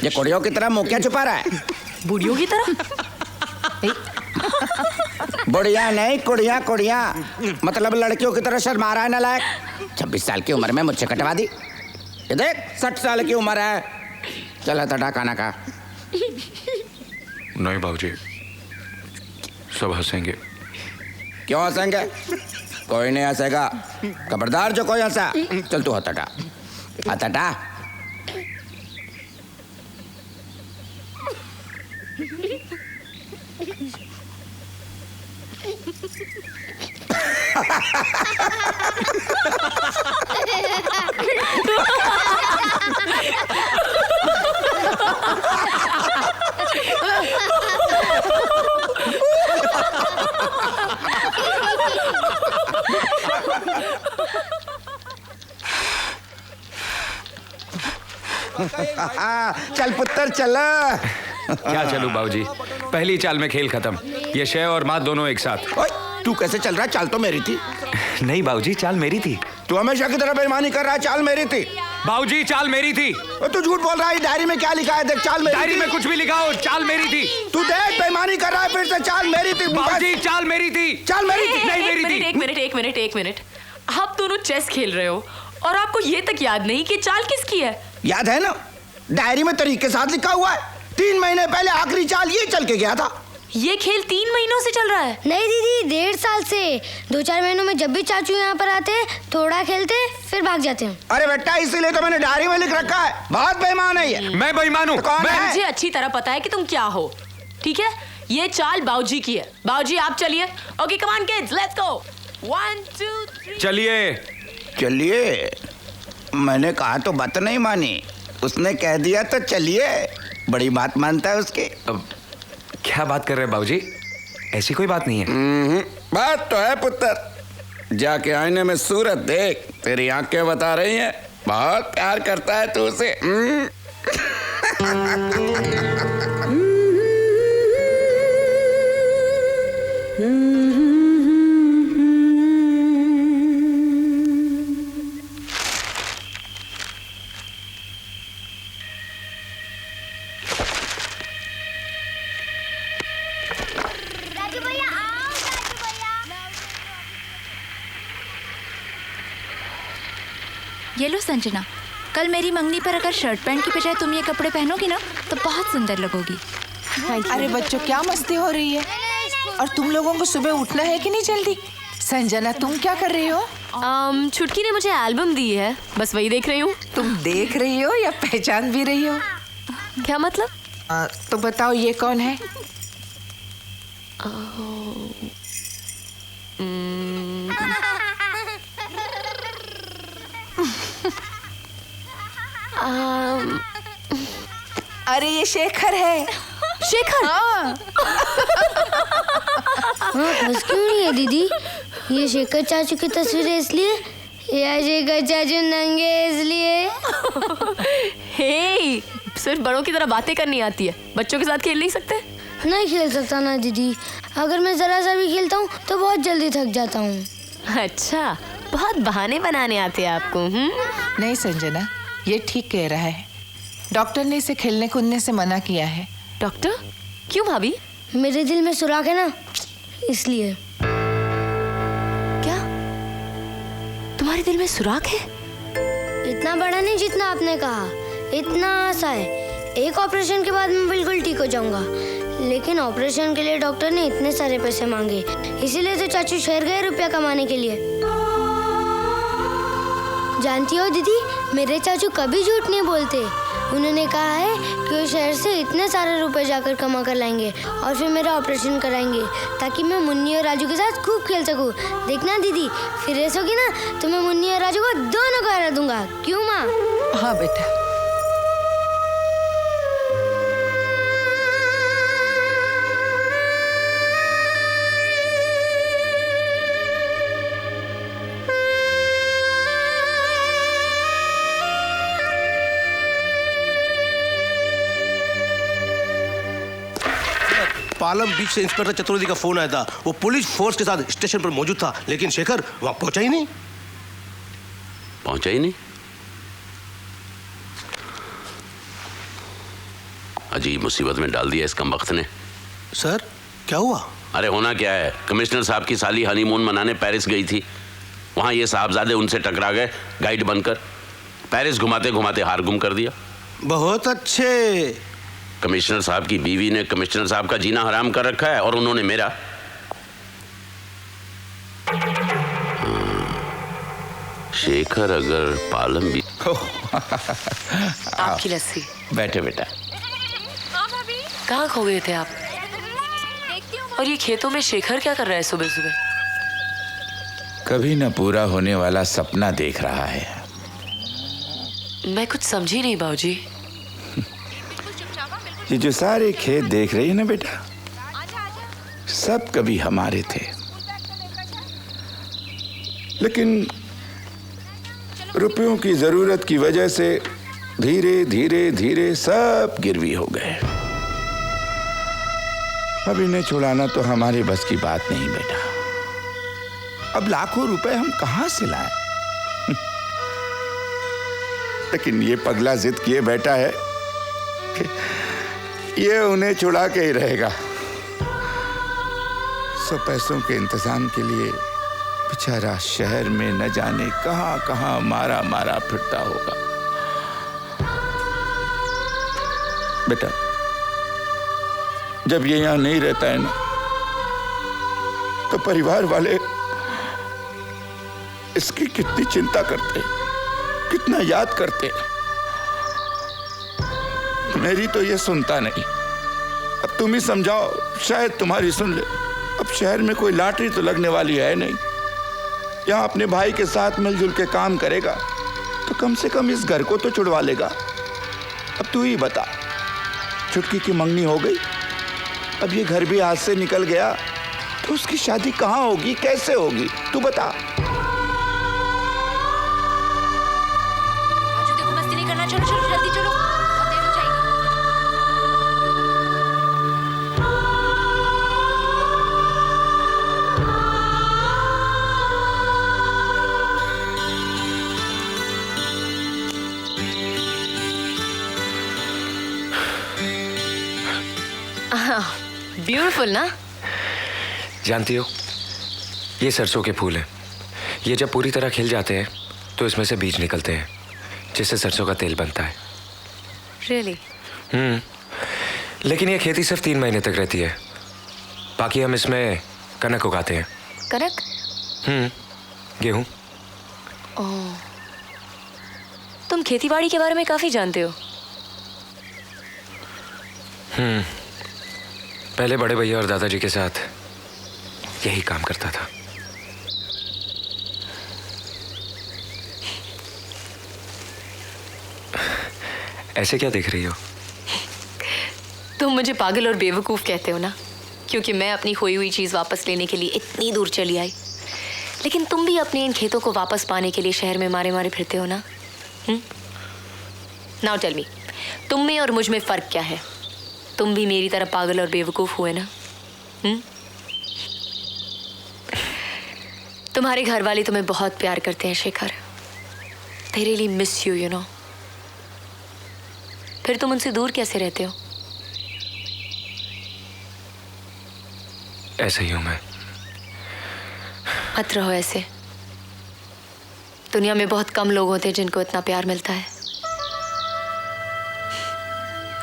ये कुड़ियों की तरह मुंह क्या छुपा रहा है? बुढ़ियों की तरह? बुढ़िया नहीं, कुड़िया कुड़िया, मतलब लड़कियों की तरह शर्मा रहा है नालायक। 26 साल की उम्र में मुझसे कटवा दी। ये देख 60 साल की उम्र है। चला तटा खाना खा। नहीं बाबूजी, सब हंसेंगे। क्यों हंसेंगे? कोई नहीं हंसेगा। खबरदार जो कोई हंसा, चल तू हथटा हथटा। चल पुत्र चल। क्या चलूं बाबूजी, पहली चाल में खेल खत्म। ये शय और मात दोनों एक साथ। ओए, तू कैसे चल रहा है? चाल तो मेरी थी। नहीं बाबूजी, चाल मेरी थी। तू हमेशा की तरह बेईमानी कर रहा है। चाल मेरी थी बाबूजी, चाल मेरी थी। तू झूठ बोल रहा है। डायरी में क्या लिखा है देख। चाल मेरी डायरी थी। में कुछ भी लिखा हो, चाल मेरी थी। तू देख बेईमानी कर रहा है फिर से। चाल मेरी थी बाबूजी, चाल मेरी थी। चाल मेरी थी। नहीं मेरी थी। एक मिनट। आप दोनों चेस खेल रहे हो और आपको ये तक याद नहीं कि चाल किसकी है? याद है ना, डायरी में तारीख के साथ लिखा हुआ है। 3 महीने पहले आखिरी चाल ये चल के गया था। ये खेल 3 महीनों से चल रहा है? नहीं दीदी, 1.5 साल से। 2-4 महीनों में जब भी चाचू यहाँ पर आते थोड़ा खेलते फिर भाग जाते हैं। अरे बेटा, इसीलिए तो मैंने डायरी में लिख रखा है। बहुत बेईमान है ये। मैं बेईमान हूँ? मुझे अच्छी तरह पता है कि तुम क्या हो। ठीक है, ये चाल बाऊजी की है। बाऊजी आप चलिए। Okay come on kids, let's go. 1 2 3। चलिए। मैंने कहा तो बात नहीं मानी। उसने कह दिया तो चलिए। बड़ी बात मानता है उसकी। क्या बात कर रहे हैं बाबूजी? ऐसी कोई बात नहीं है। बात तो है पुत्र। जाके आईने में सूरत देख, तेरी आंखें बता रही हैं बहुत प्यार करता है तू उसे। ये लो संजना, कल मेरी मंगनी पर अगर शर्ट पैंट की बजाय तुम ये कपड़े पहनोगी ना तो बहुत सुंदर लगोगी। अरे बच्चों, क्या मस्ती हो रही है? और तुम लोगों को सुबह उठना है कि नहीं जल्दी? संजना, तुम क्या कर रही हो? छुटकी ने मुझे एल्बम दी है, बस वही देख रही हूँ। तुम देख रही हो या पहचान भी रही हो? क्या मतलब? तो बताओ ये कौन है? अरे ये शेखर है। शेखर? हाँ, बस क्यों नहीं है दीदी? ये शेखर चाचू की तस्वीरें इसलिए या शेखर चाचू नंगे इसलिए? हे, सिर्फ बड़ों की तरह बातें करनी आती है, बच्चों के साथ खेल नहीं सकते? नहीं खेल सकता ना दीदी। अगर मैं जरा सा भी खेलता हूँ तो बहुत जल्दी थक जाता हूँ। अच्छा, बहुत बहाने बनाने आते हैं आपको। नहीं संजना, ये ठीक कह रहा है। डॉक्टर ने इसे खेलने कूदने से मना किया है। डॉक्टर? क्यों भाभी? मेरे दिल में सुराख है ना, इसलिए। क्या तुम्हारे दिल में सुराख है? इतना बड़ा नहीं जितना आपने कहा, इतना सा है। एक ऑपरेशन के बाद मैं बिल्कुल ठीक हो जाऊंगा, लेकिन ऑपरेशन के लिए डॉक्टर ने इतने सारे पैसे मांगे, इसीलिए तो चाचू शहर गए रुपया कमाने के लिए। जानती हो दीदी, मेरे चाचू कभी झूठ नहीं बोलते। उन्होंने कहा है कि वो शहर से इतने सारे रुपए जाकर कमा कर लाएंगे और फिर मेरा ऑपरेशन कराएंगे ताकि मैं मुन्नी और राजू के साथ खूब खेल सकूं। देखना दीदी, फिर रेस होगी ना तो मैं मुन्नी और राजू को दोनों को हरा दूंगा। क्यों माँ? हाँ बेटा। पालम बीच से इंस्पेक्टर चतुर्वेदी का फोन आया था। वो पुलिस फोर्स के साथ स्टेशन पर मौजूद था, लेकिन शेखर वहां पहुंचा ही नहीं। पहुंचा ही नहीं? अजीब मुसीबत में डाल दिया इस कमबख्त ने। सर, क्या हुआ? अरे होना क्या है, कमिश्नर साहब की साली हनीमून मनाने पेरिस गई थी। वहां ये साहबजादे उनसे टकरा गए गाइड बनकर। पेरिस घुमाते घुमाते हार गुम कर दिया। बहुत अच्छे। कमिश्नर साहब की बीवी ने कमिश्नर साहब का जीना हराम कर रखा है और उन्होंने मेरा। शेखर अगर पालम भी आपकी लस्सी। बैठे बेटा। कहाँ खो गए थे आप? और ये खेतों में शेखर क्या कर रहा है सुबह सुबह? कभी न पूरा होने वाला सपना देख रहा है। मैं कुछ समझी नहीं बाबूजी। ये जो सारे खेत देख रही है ना बेटा, सब कभी हमारे थे, लेकिन रुपयों की जरूरत की वजह से धीरे धीरे धीरे सब गिरवी हो गए। अब इन्हें छुड़ाना तो हमारे बस की बात नहीं बेटा। अब लाखों रुपए हम कहां से लाएं? लेकिन ये पगला जिद किए बैठा है कि ये उन्हें छुड़ा के ही रहेगा। सो पैसों के इंतजाम के लिए बेचारा शहर में न जाने कहां कहां मारा मारा फिरता होगा। बेटा, जब ये यहां नहीं रहता है ना, तो परिवार वाले इसकी कितनी चिंता करते, कितना याद करते। मेरी तो ये सुनता नहीं। अब तुम ही समझाओ, शायद तुम्हारी सुन ले। अब शहर में कोई लॉटरी तो लगने वाली है नहीं। यहाँ अपने भाई के साथ मिलजुल के काम करेगा तो कम से कम इस घर को तो छुड़वा लेगा। अब तू ही बता, छुटकी की मंगनी हो गई, अब ये घर भी हाथ से निकल गया, तो उसकी शादी कहाँ होगी, कैसे होगी, तू बता। देखो मस्ती नहीं करना, चलो चलो जल्दी चलो, बहुत देर हो जाएगी। ब्यूटीफुल ना? जानती हो, ये सरसों के फूल हैं। ये जब पूरी तरह खिल जाते हैं तो इसमें से बीज निकलते हैं, जिससे सरसों का तेल बनता है। Really? लेकिन ये खेती सिर्फ 3 महीने तक रहती है। बाकी हम इसमें कनक उगाते हैं। कनक? गेहूं। ओह, तुम खेतीबाड़ी के बारे में काफी जानते हो। पहले बड़े भैया और दादाजी के साथ यही काम करता था। ऐसे क्या देख रही हो? तुम मुझे पागल और बेवकूफ कहते हो ना, क्योंकि मैं अपनी खोई हुई चीज वापस लेने के लिए इतनी दूर चली आई, लेकिन तुम भी अपने इन खेतों को वापस पाने के लिए शहर में मारे मारे फिरते हो ना। नाउ टेल मी, तुम में और मुझ में फर्क क्या है? तुम भी मेरी तरह पागल और बेवकूफ हुए ना? तुम्हारे घर वाले तुम्हें बहुत प्यार करते हैं Shekhar. They really miss you, you know. फिर तुम उनसे दूर कैसे रहते हो? ऐसे ही हूं मैं। मत रहो ऐसे। दुनिया में बहुत कम लोग होते हैं जिनको इतना प्यार मिलता है।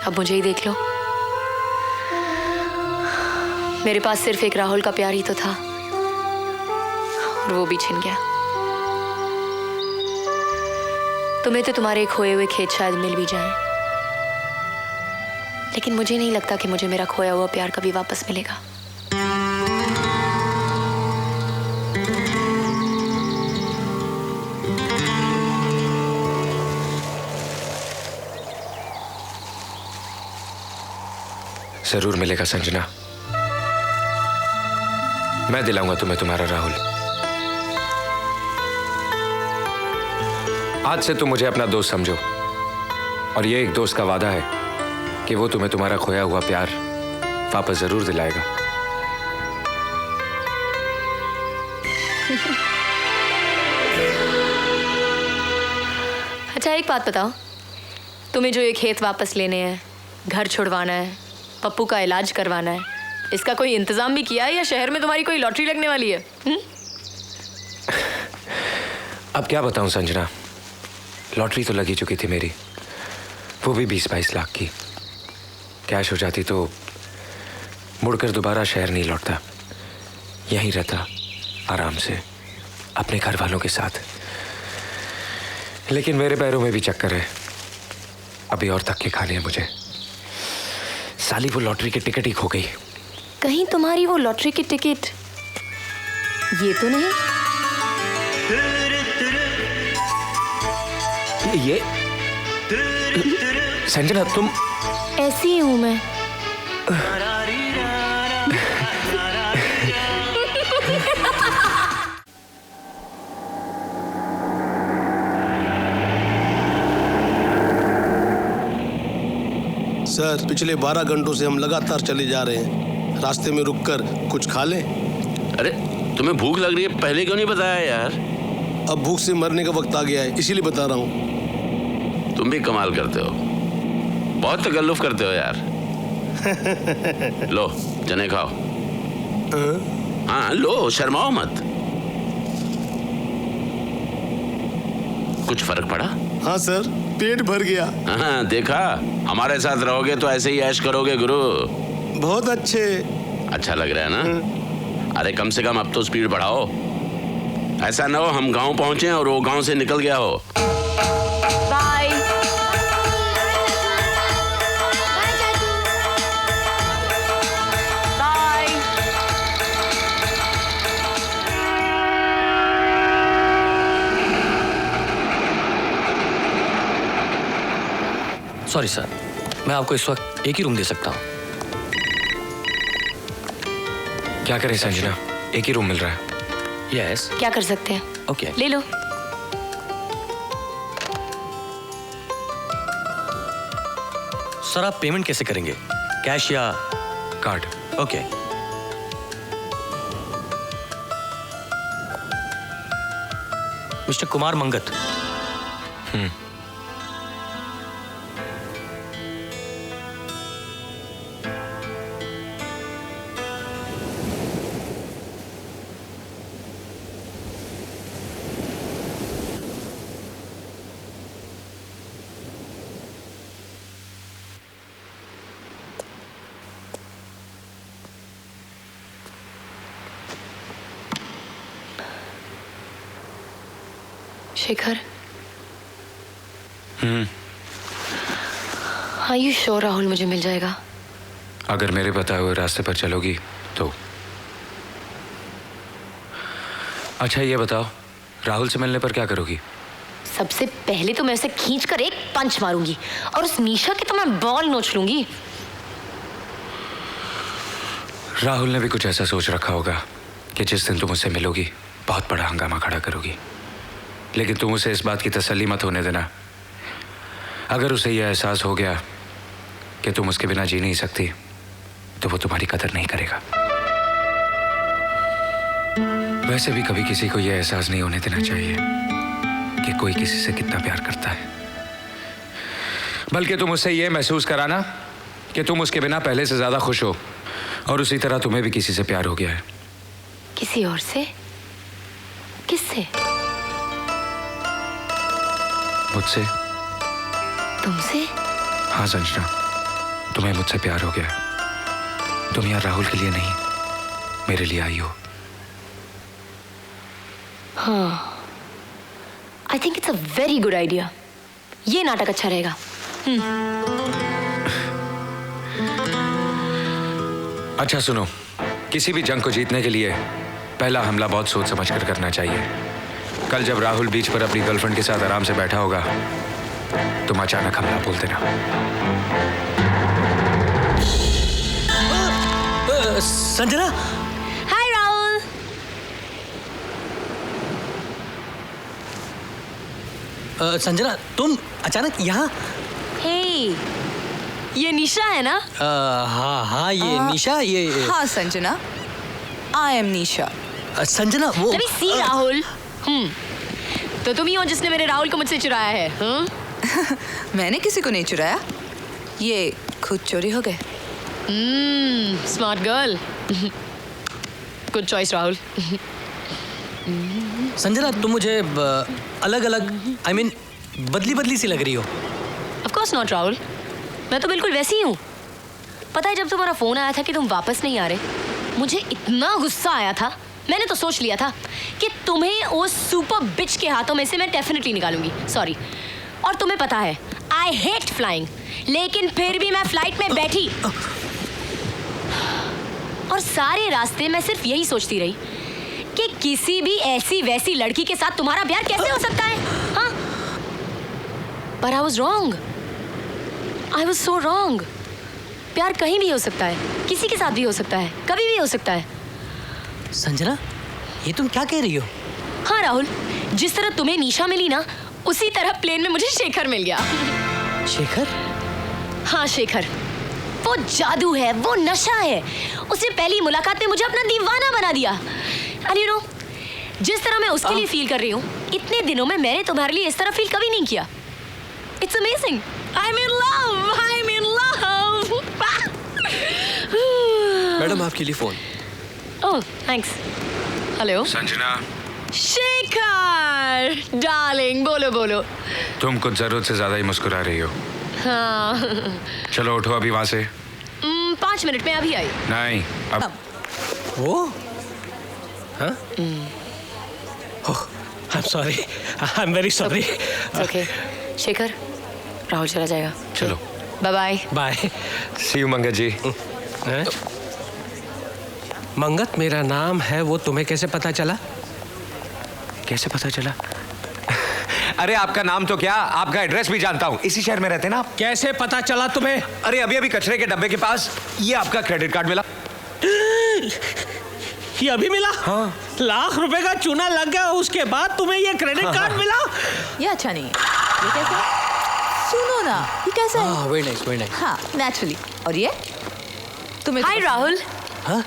अब मुझे ही देख लो, मेरे पास सिर्फ एक राहुल का प्यार ही तो था, और वो भी छिन गया। तुम्हें तो तुम्हारे खोए हुए खेत शायद मिल भी जाएं, लेकिन मुझे नहीं लगता कि मुझे मेरा खोया हुआ प्यार कभी वापस मिलेगा। जरूर मिलेगा संजना। मैं दिलाऊंगा तुम्हें तुम्हारा राहुल। आज से तुम मुझे अपना दोस्त समझो, और ये एक दोस्त का वादा है कि वो तुम्हें तुम्हारा खोया हुआ प्यार वापस जरूर दिलाएगा। अच्छा, एक बात बताओ, तुम्हें जो ये खेत वापस लेने हैं, घर छुड़वाना है, पप्पू का इलाज करवाना है, इसका कोई इंतजाम भी किया है या शहर में तुम्हारी कोई लॉटरी लगने वाली है? अब क्या बताऊं संजना, लॉटरी तो लगी चुकी थी मेरी, वो भी 20-22 लाख की। कैश हो जाती तो मुड़कर दोबारा शहर नहीं लौटता, यहीं रहता आराम से अपने घर वालों के साथ। लेकिन मेरे पैरों में भी चक्कर है। अभी और धक्के खाने हैं मुझे। साली वो लॉटरी की टिकट ही खो गई। कहीं तुम्हारी वो लॉटरी की टिकट ये तो नहीं? ये संजना तुम? ऐसी ही हूं मैं। सर, पिछले 12 घंटों से हम लगातार चले जा रहे हैं। रास्ते में रुककर कुछ खा लें? अरे तुम्हें भूख लग रही है, पहले क्यों नहीं बताया यार? अब भूख से मरने का वक्त आ गया है, इसीलिए बता रहा हूँ। तुम भी कमाल करते हो, बहुत तकल्लुफ करते हो यार। लो चने खाओ। हाँ लो, शर्माओ मत। कुछ फर्क पड़ा? हाँ सर, पेट भर गया। हाँ देखा, हमारे साथ रहोगे तो ऐसे ही ऐश करोगे गुरु। बहुत अच्छे। अच्छा लग रहा है ना? अरे कम से कम अब तो स्पीड बढ़ाओ। ऐसा ना हो हम गांव पहुंचे और वो गांव से निकल गया हो। बाय। बाय। सॉरी सर, मैं आपको इस वक्त एक ही रूम दे सकता हूँ। क्या करें संजना, एक ही रूम मिल रहा है। यस। क्या कर सकते हैं? ओके। ले लो। सर आप पेमेंट कैसे करेंगे, कैश या card? Okay. Mister Kumar Mangat. Shekhar, हाँ यू श्योर राहुल मुझे मिल जाएगा? अगर मेरे बताए हुए रास्ते पर चलोगी तो। अच्छा ये बताओ, राहुल से मिलने पर क्या करोगी? सबसे पहले तो मैं उसे खींच कर एक पंच मारूंगी और उस निशा के तो मैं बॉल नोच लूंगी। राहुल ने भी कुछ ऐसा सोच रखा होगा कि जिस दिन तुम उससे मिलोगी बहुत बड़ा हंगामा खड़ा करोगी। लेकिन तुम उसे इस बात की तसल्ली मत होने देना। अगर उसे यह एहसास हो गया कि तुम उसके बिना जी नहीं सकती तो वो तुम्हारी कदर नहीं करेगा। वैसे भी कभी किसी को यह एहसास नहीं होने देना चाहिए कि कोई किसी से कितना प्यार करता है। बल्कि तुम उससे यह महसूस कराना कि तुम उसके बिना पहले से ज्यादा खुश हो और उसी तरह तुम्हें भी किसी से प्यार हो गया है। किसी और से? किससे? मुझसे। तुमसे? हाँ संजना, तुम्हें मुझसे प्यार हो गया। तुम यहाँ राहुल के लिए नहीं, मेरे लिए आई हो। हाँ, I think it's a very good idea. ये नाटक अच्छा रहेगा। अच्छा सुनो, किसी भी जंग को जीतने के लिए पहला हमला बहुत सोच समझ कर करना चाहिए। कल जब राहुल बीच पर अपनी गर्लफ्रेंड के साथ आराम से बैठा होगा तुम अचानक हमला बोल देना। संजना। हाय राहुल। संजना तुम अचानक यहाँ? हे, ये निशा है ना? हाँ हाँ ये निशा। ये हाँ संजना, आई एम निशा। संजना वो सी राहुल। तो तुम ही हो जिसने मेरे राहुल को मुझसे चुराया है? मैंने किसी को नहीं चुराया, ये खुद चोरी हो गए। Smart girl. Good choice Rahul. Sanjana तुम मुझे अलग अलग आई मीन बदली बदली सी लग रही हो। ऑफ कोर्स नॉट राहुल, मैं तो बिल्कुल वैसी ही हूँ। पता है जब तुम्हारा फोन आया था कि तुम वापस नहीं आ रहे, मुझे इतना गुस्सा आया था मैंने तो सोच लिया था कि तुम्हें उस सुपर बिच के हाथों में से मैं डेफिनेटली निकालूंगी। सॉरी। और तुम्हें पता है आई हेट फ्लाइंग, लेकिन फिर भी मैं फ्लाइट में बैठी और सारे रास्ते मैं सिर्फ यही सोचती रही कि किसी भी ऐसी वैसी लड़की के साथ तुम्हारा प्यार कैसे हो सकता है। हाँ, पर I was wrong. I was so wrong. प्यार कहीं भी हो सकता है, किसी के साथ भी हो सकता है, कभी भी हो सकता है। संजना, ये तुम क्या कह रही हो? हाँ राहुल, जिस तरह तुम्हें निशा मिली ना, उसी तरह प्लेन में मुझे शेखर मिल गया। शेखर? हाँ शेखर, वो जादू है, वो नशा है। उससे पहली मुलाकात ने मुझे अपना दीवाना बना दिया। एंड यू नो, जिस तरह मैं उसके लिए फील कर रही हूँ, इतने दिनों में मैंने तुम्हारे लिए इस तरह फील कभी नहीं किया। It's amazing. I am in love, I am in love. Madam आपके लिए फोन। ओह thanks. Hello Sanjana. Shekhar darling, बोलो बोलो। तुम कुछ जरूरत से ज्यादा ही मुस्कुरा रही हो। हाँ। चलो उठो अभी वहां से। 5 मिनट में अभी आई। नहीं अब। वो हाँ? I'm sorry. I'm very sorry. Okay. Shekhar, Rahul चला जाएगा। चलो। Bye bye. Bye. See you Mangat ji. Mangat मेरा नाम है, वो तुम्हें कैसे पता चला? कैसे पता चला? अरे आपका नाम तो क्या, आपका एड्रेस भी जानता हूँ। इसी शहर में रहते ना आप। कैसे पता चला तुम्हें? अरे अभी अभी कचरे के डब्बे के पास ये आपका क्रेडिट कार्ड मिला। ये अभी मिला? हाँ। लाख रुपए का चूना लग गया, उसके बाद तुम्हें ये क्रेडिट कार्ड मिला? ये अच्छा नहीं है। ये कैसा है? सुनो ना, ये कैसा है? Very nice, very nice. हाँ, नेचुरली। और ये तुम्हें? हाय राहुल। हाँ?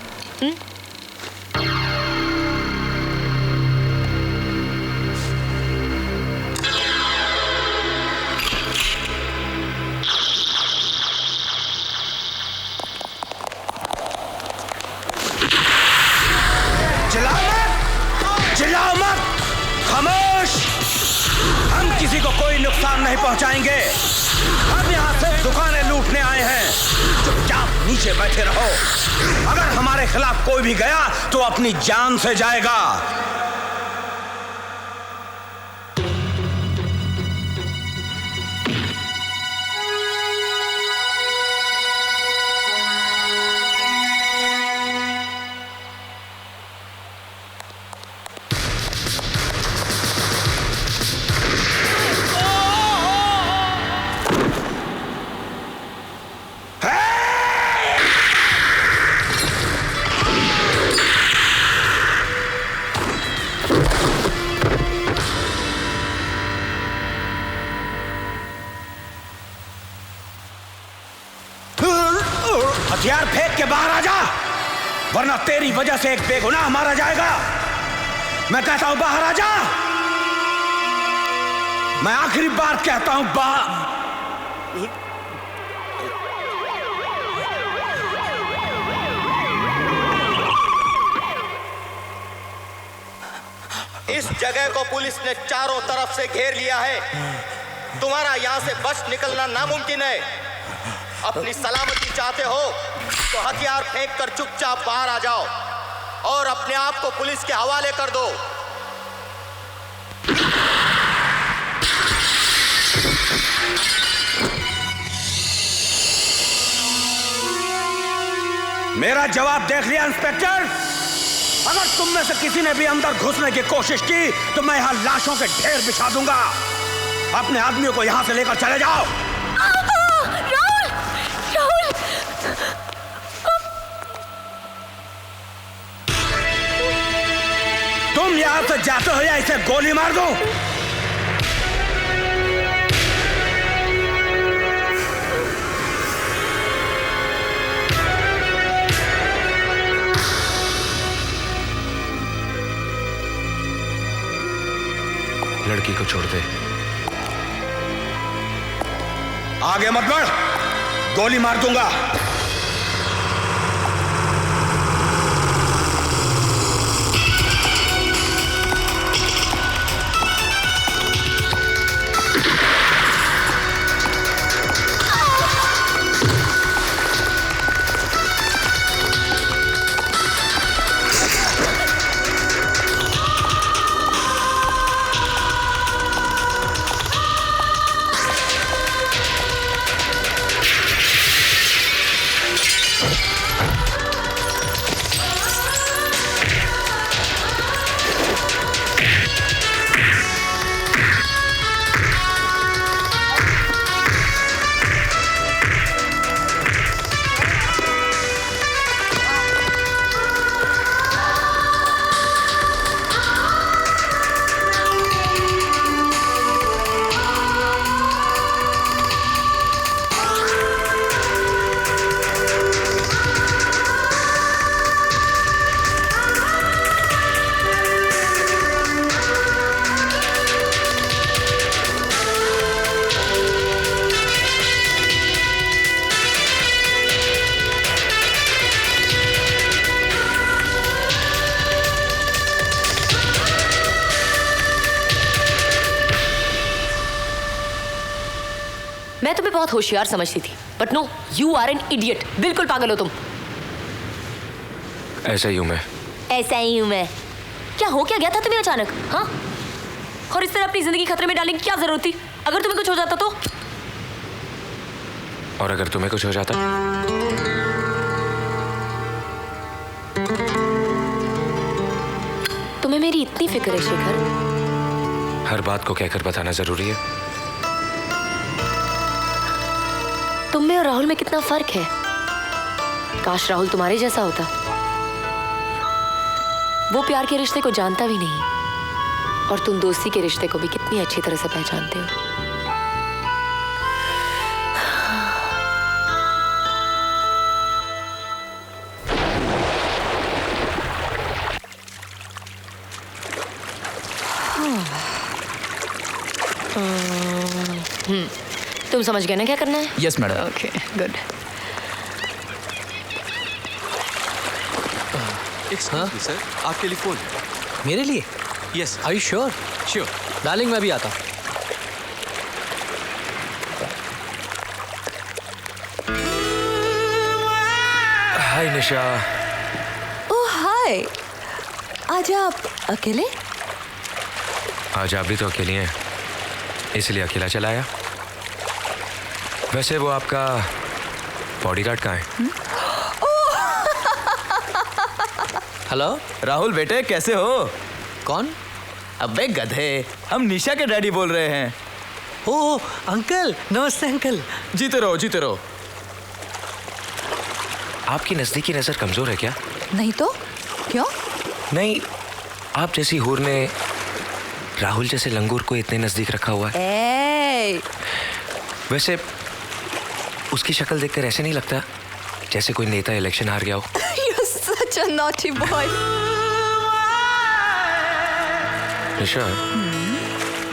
चिल्लाओ मत, खामोश। हम किसी को कोई नुकसान नहीं पहुंचाएंगे। हम यहाँ सिर्फ दुकानें लूटने आए हैं। चुपचाप नीचे बैठे रहो। अगर हमारे खिलाफ कोई भी गया तो अपनी जान से जाएगा। हथियार फेंक के बाहर आ जा, वरना तेरी वजह से एक बेगुनाह मारा जाएगा। मैं कहता हूं बाहर आ जा। मैं आखिरी बार कहता हूं इस जगह को पुलिस ने चारों तरफ से घेर लिया है। तुम्हारा यहां से बच निकलना नामुमकिन है। अपनी सलामती चाहते हो तो हथियार फेंक कर चुपचाप बाहर आ जाओ और अपने आप को पुलिस के हवाले कर दो। मेरा जवाब देख लिया इंस्पेक्टर। अगर तुम में से किसी ने भी अंदर घुसने की कोशिश की तो मैं यहां लाशों के ढेर बिछा दूंगा। अपने आदमियों को यहां से लेकर चले जाओ। राहुल, राहुल। तुम यहां से जाते हो या इसे गोली मार दो? लड़की को छोड़ दे। आगे मत बढ़, गोली मार दूंगा। मैं तुम्हें बहुत होशियार समझती थी, but no, you are an idiot. बिल्कुल पागल हो तुम। ऐसा ही हूं मैं। ऐसा ही हूं मैं। क्या हो क्या गया था तुम्हें अचानक? हाँ, और इस तरह अपनी जिंदगी खतरे में डालने की क्या जरूरत थी? अगर तुम्हें कुछ हो जाता तो? और अगर तुम्हें कुछ हो जाता? तुम्हें मेरी इतनी फिक्र है शेखर? हर बात को कहकर बताना जरूरी है? तुम में और राहुल में कितना फर्क है। काश राहुल तुम्हारे जैसा होता। वो प्यार के रिश्ते को जानता भी नहीं, और तुम दोस्ती के रिश्ते को भी कितनी अच्छी तरह से पहचानते हो। तुम समझ गए ना क्या करना है? Yes madam. Okay, good. Excuse me sir, आपके लिए फोन। मेरे लिए? Yes. Are you sure? Sure. Darling, मैं भी आता। हाय निशा। ओह हाय, आज आप अकेले? आज आप भी तो अकेली हैं, इसलिए अकेला चला आया। वैसे वो आपका बॉडीगार्ड कहाँ है? हेलो राहुल बेटे, कैसे हो? कौन? अबे गधे, हम निशा के डैडी बोल रहे हैं। ओह अंकल, नमस्ते अंकल। जीते रहो जीते रहो। आपकी नजदीकी नजर कमजोर है क्या? नहीं तो क्यों? नहीं, आप जैसी हूर ने राहुल जैसे लंगूर को इतने नजदीक रखा हुआ है। वैसे उसकी शक्ल देखकर ऐसे नहीं लगता जैसे कोई नेता इलेक्शन हार गया हो। You're such a naughty boy. निशा,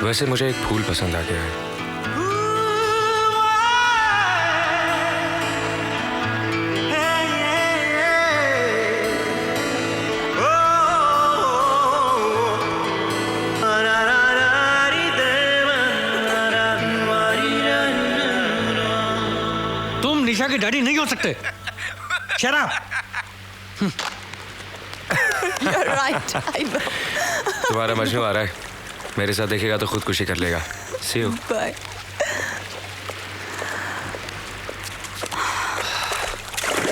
वैसे मुझे एक फूल पसंद आ गया है। निशा के डैडी नहीं हो सकते। शराब। You're right, I know. तुम्हारा मजनू आ रहा है, मेरे साथ देखेगा तो खुदकुशी कर लेगा। See you. Bye.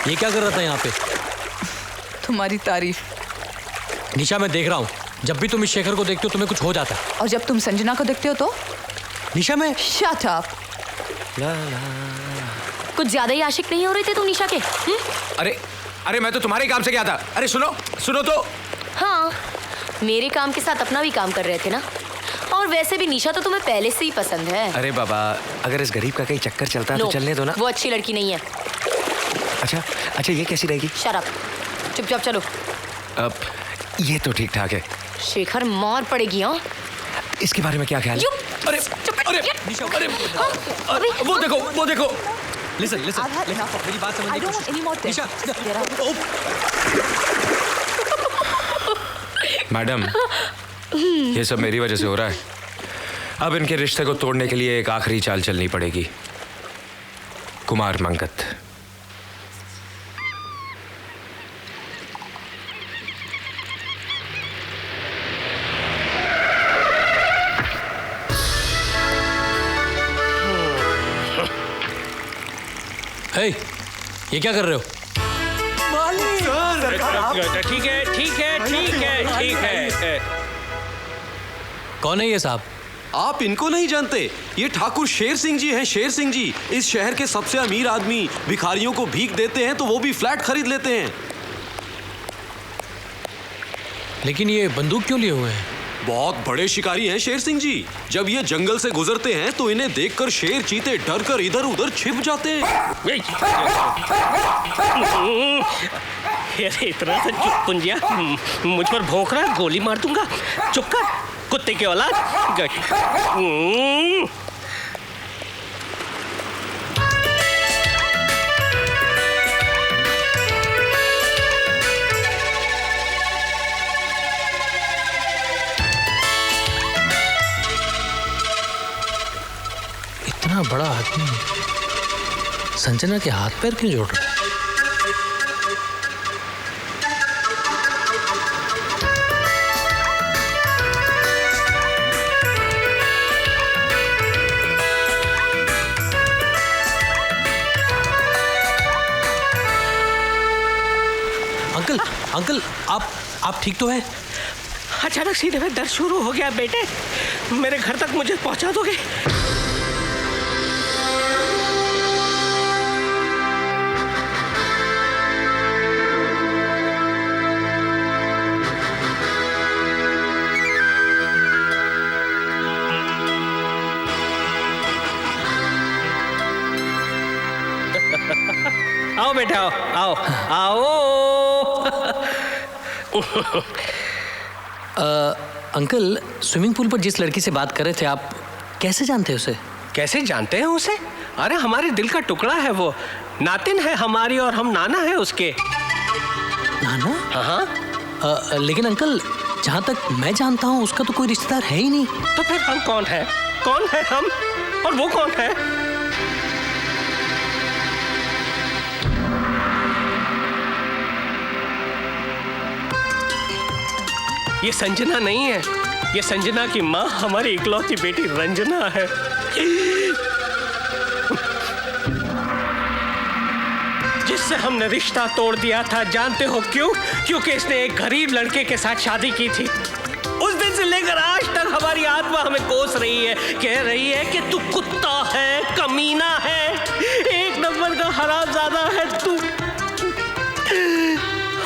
ये क्या कर रहा था यहाँ पे? तुम्हारी तारीफ। निशा, मैं देख रहा हूँ, जब भी तुम इस शेखर को देखते हो तुम्हें कुछ हो जाता है। और जब तुम संजना को देखते हो तो? निशा, मैं Shut up. कुछ ज्यादा ही आशिक नहीं हो रहे थे तुम निशा के? अरे मैं तो तुम्हारे काम से गया था। अरे सुनो तो। हाँ, मेरे काम के साथ अपना भी काम कर रहे थे ना। और वैसे भी निशा तो तुम्हें पहले से ही पसंद है। अरे बाबा, अगर इस गरीब का कहीं चक्कर चलता है तो चलने दो ना। वो अच्छी लड़की नहीं है। अच्छा, ये कैसी रहेगी? शराब। चुपचाप चलो। अब ये तो ठीक ठाक है। शेखर, मार पड़ेगी। हाँ, इसके बारे में क्या ख्याल है? अरे वो देखो। Listen, मेरी बात समझने की कोशिश। निशा, मैडम, ये सब मेरी वजह से हो रहा है। अब इनके रिश्ते को तोड़ने के लिए एक आखिरी चाल चलनी पड़ेगी। कुमार मंगत। हे, ये क्या कर रहे हो? ठीक है। कौन है ये साहब? आप इनको नहीं जानते? ये ठाकुर शेर सिंह जी हैं। शेर सिंह जी इस शहर के सबसे अमीर आदमी। भिखारियों को भीख देते हैं तो वो भी फ्लैट खरीद लेते हैं। लेकिन ये बंदूक क्यों लिए हुए हैं? बहुत बड़े शिकारी हैं शेर सिंह जी। जब ये जंगल से गुजरते हैं तो इन्हें देखकर शेर चीते डर कर इधर उधर छिप जाते हैं। अरे इतना सा चुप पुंजिया, मुझ पर भौंक रहा है, गोली मार दूंगा। चुप कर, कुत्ते की औलाद। इतना बड़ा आदमी संजना के हाथ पैर क्यों जोड़ रहे हैं? अंकल अंकल आप ठीक तो हैं? अचानक सीने में दर्द शुरू हो गया बेटे, मेरे घर तक मुझे पहुंचा दोगे? आओ बेटा आओ आओ अंकल, स्विमिंग पूल पर जिस लड़की से बात कर रहे थे आप कैसे जानते हैं उसे? कैसे जानते हैं उसे? अरे हमारे दिल का टुकड़ा है वो, नातिन है हमारी और हम नाना है उसके। नाना? हाँ। लेकिन अंकल, जहाँ तक मैं जानता हूँ उसका तो कोई रिश्तेदार है ही नहीं। तो फिर हम कौन है? कौन है हम और वो कौन है? ये संजना नहीं है, ये संजना की माँ हमारी इकलौती बेटी रंजना है। जिससे हमने रिश्ता तोड़ दिया था, जानते हो क्यों? क्योंकि इसने एक गरीब लड़के के साथ शादी की थी। उस दिन से लेकर आज तक हमारी आत्मा हमें कोस रही है, कह रही है कि तू कुत्ता है, कमीना है, एक नंबर का हरामजादा है तू।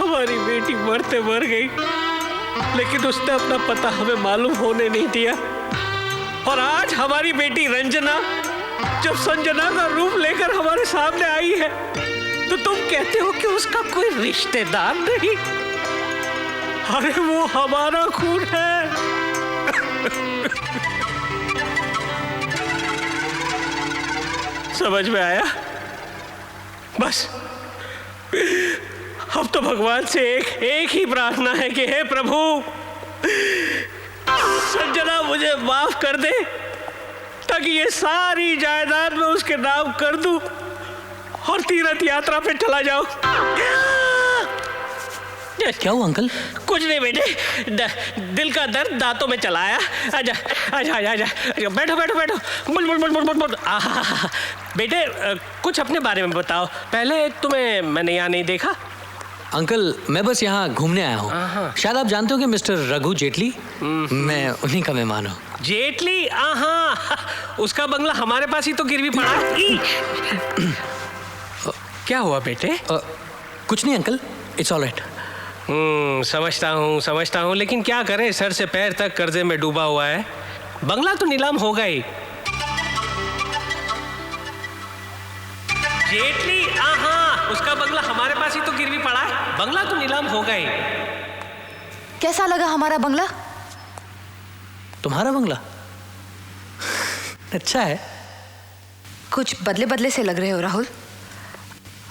हमारी बेटी मरते मर गई, लेकिन उसने अपना पता हमें मालूम होने नहीं दिया। और आज हमारी बेटी रंजना जब संजना का रूप लेकर हमारे सामने आई है, तो तुम कहते हो कि उसका कोई रिश्तेदार नहीं? अरे वो हमारा खून है। समझ में आया? बस अब तो भगवान से एक ही प्रार्थना है कि हे प्रभु, संजना मुझे माफ कर दे, ताकि ये सारी जायदाद मैं उसके नाम कर दूं और तीर्थ यात्रा पे चला जाऊं। क्या हुआ अंकल? कुछ नहीं बेटे, दिल का दर्द दांतों में चला आया। आजा आजा आजा आजा, बैठो बैठो बैठो, बोल बोल बोल बोल बोल। बेटे कुछ अपने बारे में बताओ, पहले तुम्हें मैंने यहाँ नहीं देखा। अंकल, मैं बस यहाँ घूमने आया हूँ। शायद आप जानते हो कि मिस्टर रघु जेटली, मैं उन्हीं का मेहमान हूँ। जेटली? उसका बंगला हमारे पास ही तो गिरवी पड़ा। क्या हुआ बेटे? कुछ नहीं अंकल, इट्स ऑल राइट। समझता हूँ, लेकिन क्या करें, सर से पैर तक कर्जे में डूबा हुआ है। बंगला तो नीलाम होगा ही। जेटली? उसका बंगला हमारे पास ही तो गिरवी पड़ा है, बंगला तो नीलाम होगा ही। कैसा लगा हमारा बंगला? तुम्हारा बंगला अच्छा है। कुछ बदले बदले से लग रहे हो राहुल।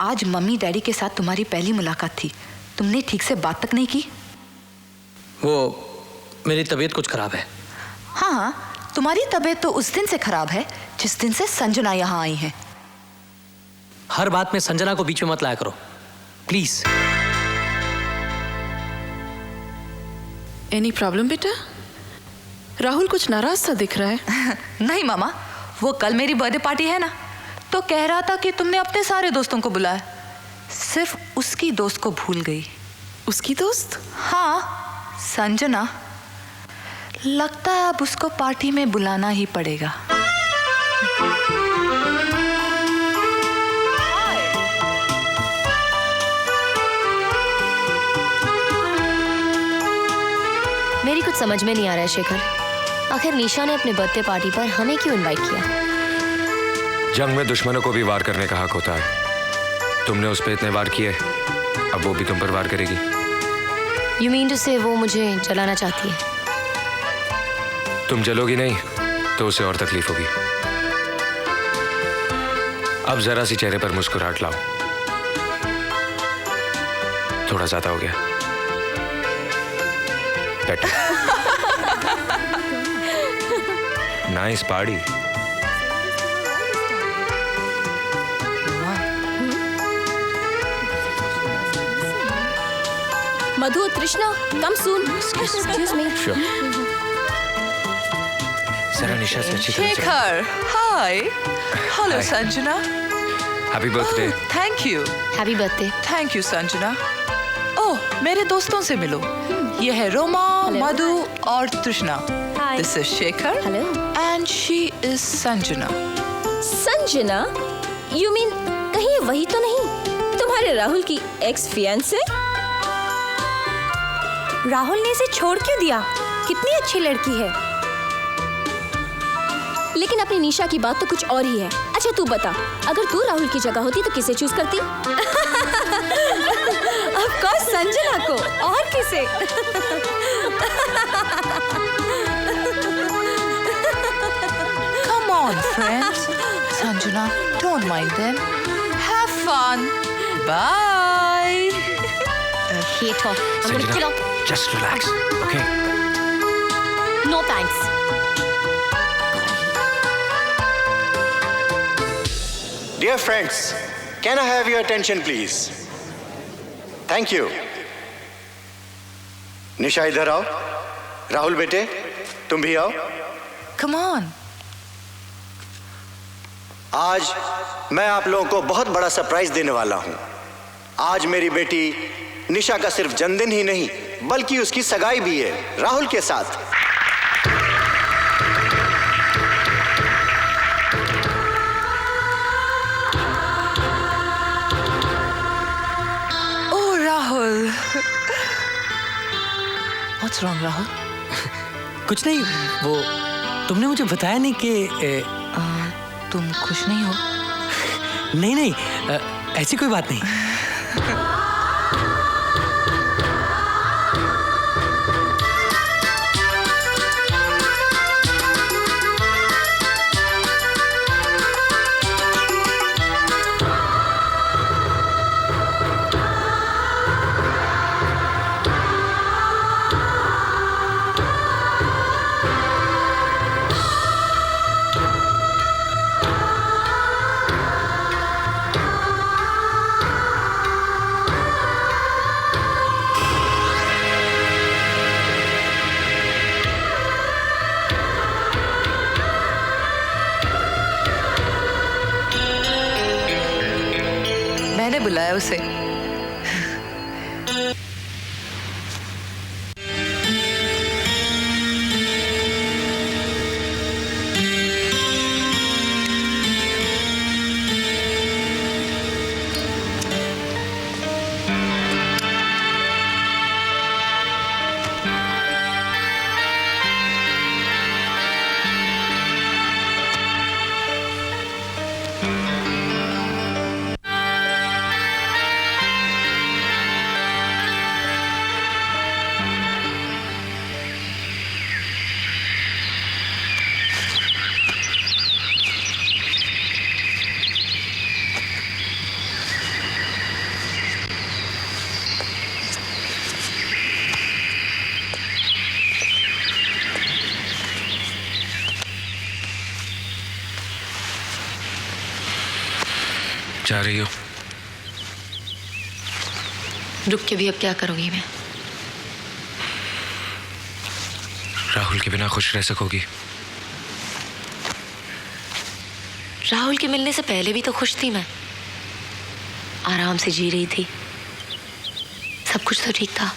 आज मम्मी डैडी के साथ तुम्हारी पहली मुलाकात थी, तुमने ठीक से बात तक नहीं की। वो मेरी तबीयत कुछ खराब है। हाँ, तुम्हारी तबीयत तो उस दिन से खराब है जिस दिन से संजना यहाँ आई है। हर बात में संजना को बीच में मत लाया करो प्लीज। एनी प्रॉब्लम बेटा? राहुल कुछ नाराज सा दिख रहा है। नहीं मामा, वो कल मेरी बर्थडे पार्टी है ना, तो कह रहा था कि तुमने अपने सारे दोस्तों को बुलाया, सिर्फ उसकी दोस्त को भूल गई। उसकी दोस्त? हाँ, संजना। लगता है अब उसको पार्टी में बुलाना ही पड़ेगा। मेरी कुछ समझ में नहीं आ रहा है शेखर, आखिर निशा ने अपने बर्थडे पार्टी पर हमें क्यों इनवाइट किया? जंग में दुश्मनों को भी वार करने का हक होता है। तुमने उस पे इतने वार किए, अब वो भी तुम पर वार करेगी। You mean to say वो मुझे जलाना चाहती है? तुम जलोगी नहीं तो उसे और तकलीफ होगी। अब जरा सी चेहरे पर मुस्कुराहट लाओ, थोड़ा ज्यादा हो गया। Nice party. मधु, तृष्णा, कम सून। Excuse me. जरा निशा से अच्छी तरह से। Shekhar, hi. Hello Hi. Sanjana. Happy birthday. Thank you. Happy birthday. Thank you Sanjana. Oh, मेरे दोस्तों से मिलो। ये है रोमा, मधु और तृष्णा। This is Shekhar. Hello. And she is Sanjana. Sanjana? You mean कहीं ये वही तो नहीं तुम्हारे राहुल की एक्स फियांसे? राहुल ने इसे छोड़ क्यों दिया? कितनी अच्छी लड़की है। लेकिन अपनी निशा की बात तो कुछ और ही है। अच्छा तू बता, अगर तू राहुल की जगह होती तो किसे चूज करती? ऑफ कोर्स संजना को, और किसे? Come on, friends. Sanjana, don't mind them. Have fun. Bye. hate her. I'm gonna kill her. Just relax, okay? No thanks. Dear friends, can I have your attention please? Thank you. निशा इधर आओ। राहुल बेटे, तुम भी आओ। Come on. आज मैं आप लोगों को बहुत बड़ा सरप्राइज देने वाला हूं। आज मेरी बेटी निशा का सिर्फ जन्मदिन ही नहीं बल्कि उसकी सगाई भी है राहुल के साथ। Oh, Rahul. What's wrong, Rahul? कुछ नहीं, वो तुमने मुझे बताया नहीं कि तुम खुश नहीं हो? नहीं नहीं, ऐसी कोई बात नहीं। मैंने बुलाया उसे। जा रही हो? रुक के भी अब क्या करूंगी मैं? राहुल के बिना खुश रह सकोगी? राहुल के मिलने से पहले भी तो खुश थी मैं। आराम से जी रही थी, सब कुछ तो ठीक था।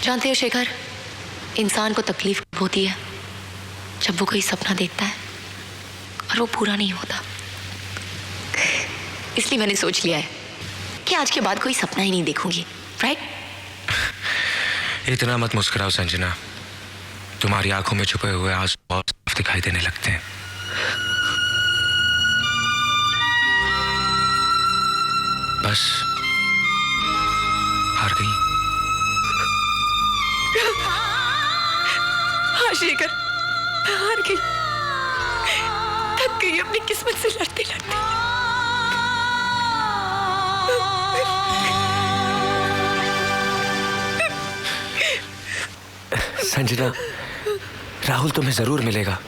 जानते हो शेखर, इंसान को तकलीफ होती है जब वो कोई सपना देखता है और वो पूरा नहीं होता। इसलिए मैंने सोच लिया है कि आज के बाद कोई सपना ही नहीं देखूंगी। राइट? इतना मत मुस्कुराओ संजना, तुम्हारी आंखों में छुपे हुए आंसू बहुत साफ दिखाई देने लगते हैं। बस हार गई? हाँ शेखर, मैं हार गई, थक गई अपनी किस्मत से लड़ते लड़ते। संजना, राहुल तुम्हें जरूर मिलेगा।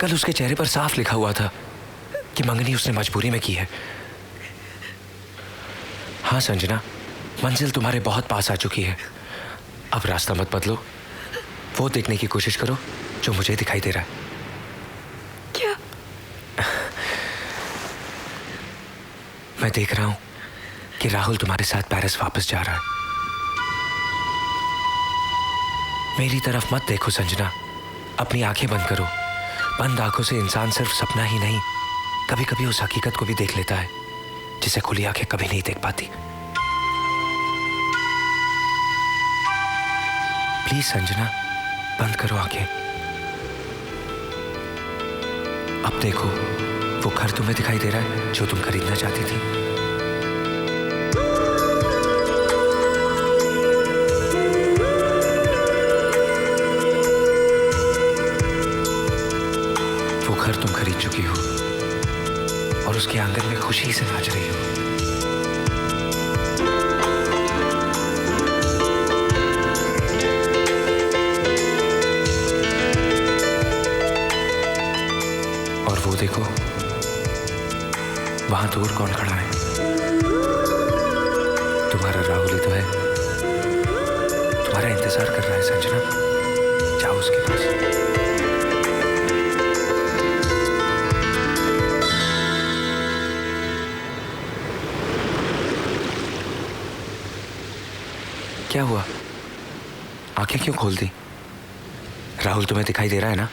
कल उसके चेहरे पर साफ लिखा हुआ था कि मंगनी उसने मजबूरी में की है। हाँ संजना, मंजिल तुम्हारे बहुत पास आ चुकी है। अब रास्ता मत बदलो, वो देखने की कोशिश करो जो मुझे दिखाई दे रहा है। क्या? मैं देख रहा हूं कि राहुल तुम्हारे साथ पेरिस वापस जा रहा है। मेरी तरफ मत देखो संजना, अपनी आंखें बंद करो। बंद आंखों से इंसान सिर्फ सपना ही नहीं, कभी कभी उस हकीकत को भी देख लेता है जिसे खुली आंखें कभी नहीं देख पाती। प्लीज संजना, बंद करो आंखें। अब देखो, वो घर तुम्हें दिखाई दे रहा है जो तुम खरीदना चाहती थी। वो घर तुम खरीद चुकी हो और उसके आंगन में खुशी से नाच रही हो। और वो देखो, वहां दूर कौन खड़ा है? तुम्हारा राहुल ही तो है। तुम्हारा इंतजार कर रहा है संजना, जाओ उसके पास। क्या हुआ? आंखें क्यों खोल दी? राहुल तुम्हें दिखाई दे रहा है ना?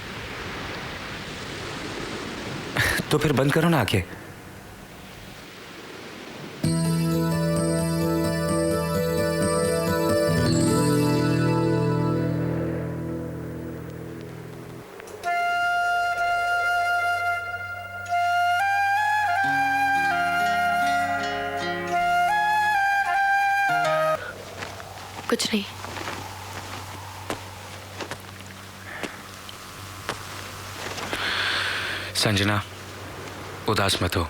तो फिर बंद करो ना आंखें। कुछ नहीं। संजना, उदास मत हो।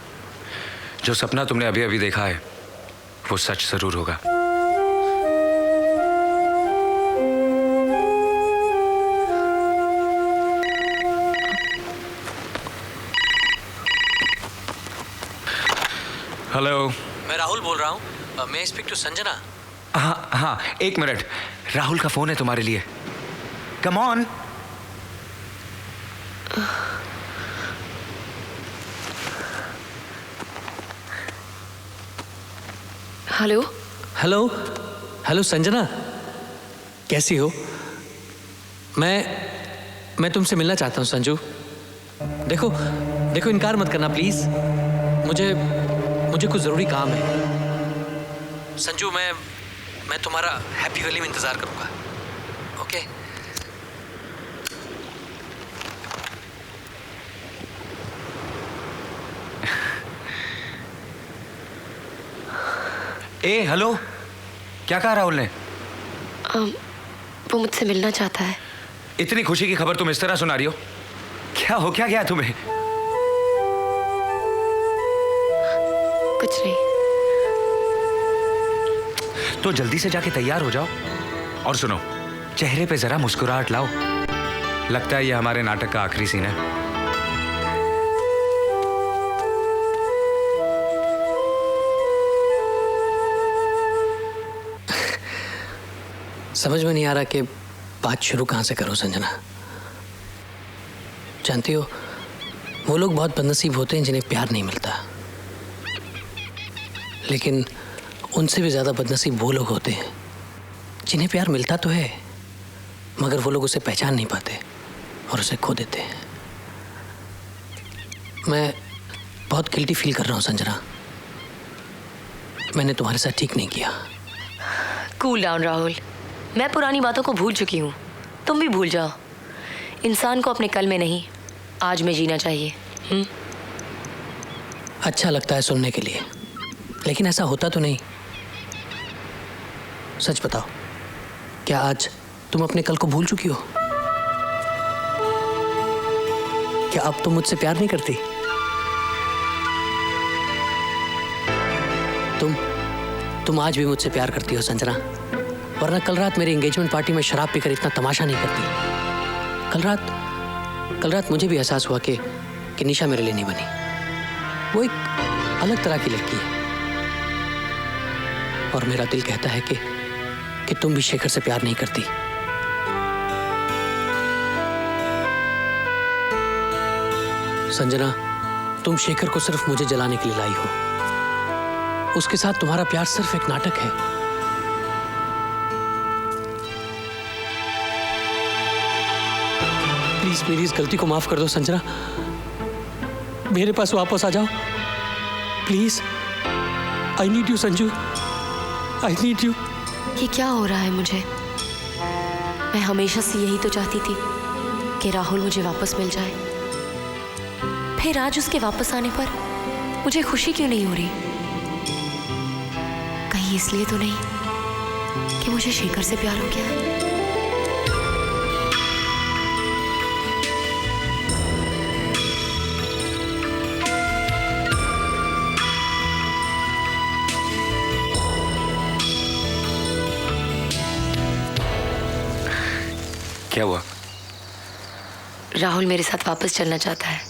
जो सपना तुमने अभी अभी देखा है वो सच जरूर होगा। हेलो, मैं राहुल बोल रहा हूँ। मैं स्पीक टू संजना। हाँ हाँ, एक मिनट। राहुल का फोन है तुम्हारे लिए। Come on. Hello. Hello hello Sanjana, कैसी हो? मैं तुमसे मिलना चाहता हूँ संजू। देखो देखो, इनकार मत करना प्लीज। मुझे कुछ जरूरी काम है संजू। मैं तुम्हारा हैप्पी वैली में इंतजार करूंगा। ओके? ए हेलो, क्या कहा राहुल ने? वो मुझसे मिलना चाहता है। इतनी खुशी की खबर तुम इस तरह सुना रही हो? क्या हो क्या गया तुम्हें? कुछ नहीं। तो जल्दी से जाके तैयार हो जाओ और सुनो, चेहरे पे जरा मुस्कुराहट लाओ। लगता है ये हमारे नाटक का आखिरी सीन है। समझ में नहीं आ रहा कि बात शुरू कहाँ से करूं संजना। जानती हो, वो लोग बहुत बदनसीब होते हैं जिन्हें प्यार नहीं मिलता, लेकिन उनसे भी ज़्यादा बदनसीब वो लोग होते हैं जिन्हें प्यार मिलता तो है मगर वो लोग उसे पहचान नहीं पाते और उसे खो देते हैं। मैं बहुत गिल्टी फील कर रहा हूँ संजना। मैंने तुम्हारे साथ ठीक नहीं किया। कूल डाउन राहुल, मैं पुरानी बातों को भूल चुकी हूँ, तुम भी भूल जाओ। इंसान को अपने कल में नहीं, आज में जीना चाहिए। अच्छा लगता है सुनने के लिए, लेकिन ऐसा होता तो नहीं। सच बताओ, क्या आज तुम अपने कल को भूल चुकी हो? क्या अब तुम मुझसे प्यार नहीं करती? तुम आज भी मुझसे प्यार करती हो संजना, वरना कल रात मेरी एंगेजमेंट पार्टी में शराब पीकर इतना तमाशा नहीं करती। कल रात मुझे भी एहसास हुआ कि निशा मेरे लिए नहीं बनी। वो एक अलग तरह की लड़की है। और मेरा दिल कहता है कि तुम भी शेखर से प्यार नहीं करती। संजना, तुम शेखर को सिर्फ मुझे जलाने के लिए लाई हो। उसके साथ तुम्हारा प्यार सिर्फ एक नाटक है। प्लीज मेरी इस गलती को माफ कर दो संजना। मेरे पास वापस आ जाओ please. I need you Sanju, I need you. ये क्या हो रहा है मुझे? मैं हमेशा से यही तो चाहती थी कि राहुल मुझे वापस मिल जाए। फिर आज उसके वापस आने पर मुझे खुशी क्यों नहीं हो रही? कहीं इसलिए तो नहीं कि मुझे शेखर से प्यार हो गया है? क्या हुआ? राहुल मेरे साथ वापस चलना चाहता है।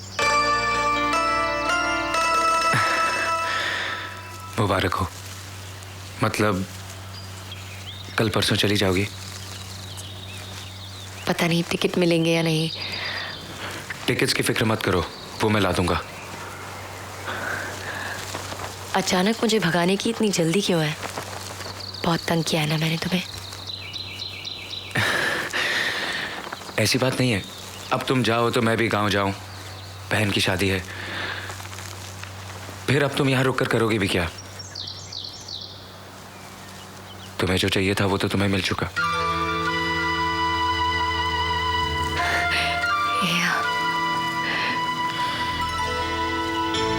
मुबारक हो। मतलब कल परसों चली जाओगी? पता नहीं टिकट मिलेंगे या नहीं। टिकट्स की फिक्र मत करो, वो मैं ला दूंगा। अचानक मुझे भगाने की इतनी जल्दी क्यों है? बहुत तंग किया है ना मैंने तुम्हें? ऐसी बात नहीं है। अब तुम जाओ तो मैं भी गांव जाऊं। बहन की शादी है। फिर अब तुम यहां रुक कर करोगी भी क्या? तुम्हें जो चाहिए था वो तो तुम्हें मिल चुका।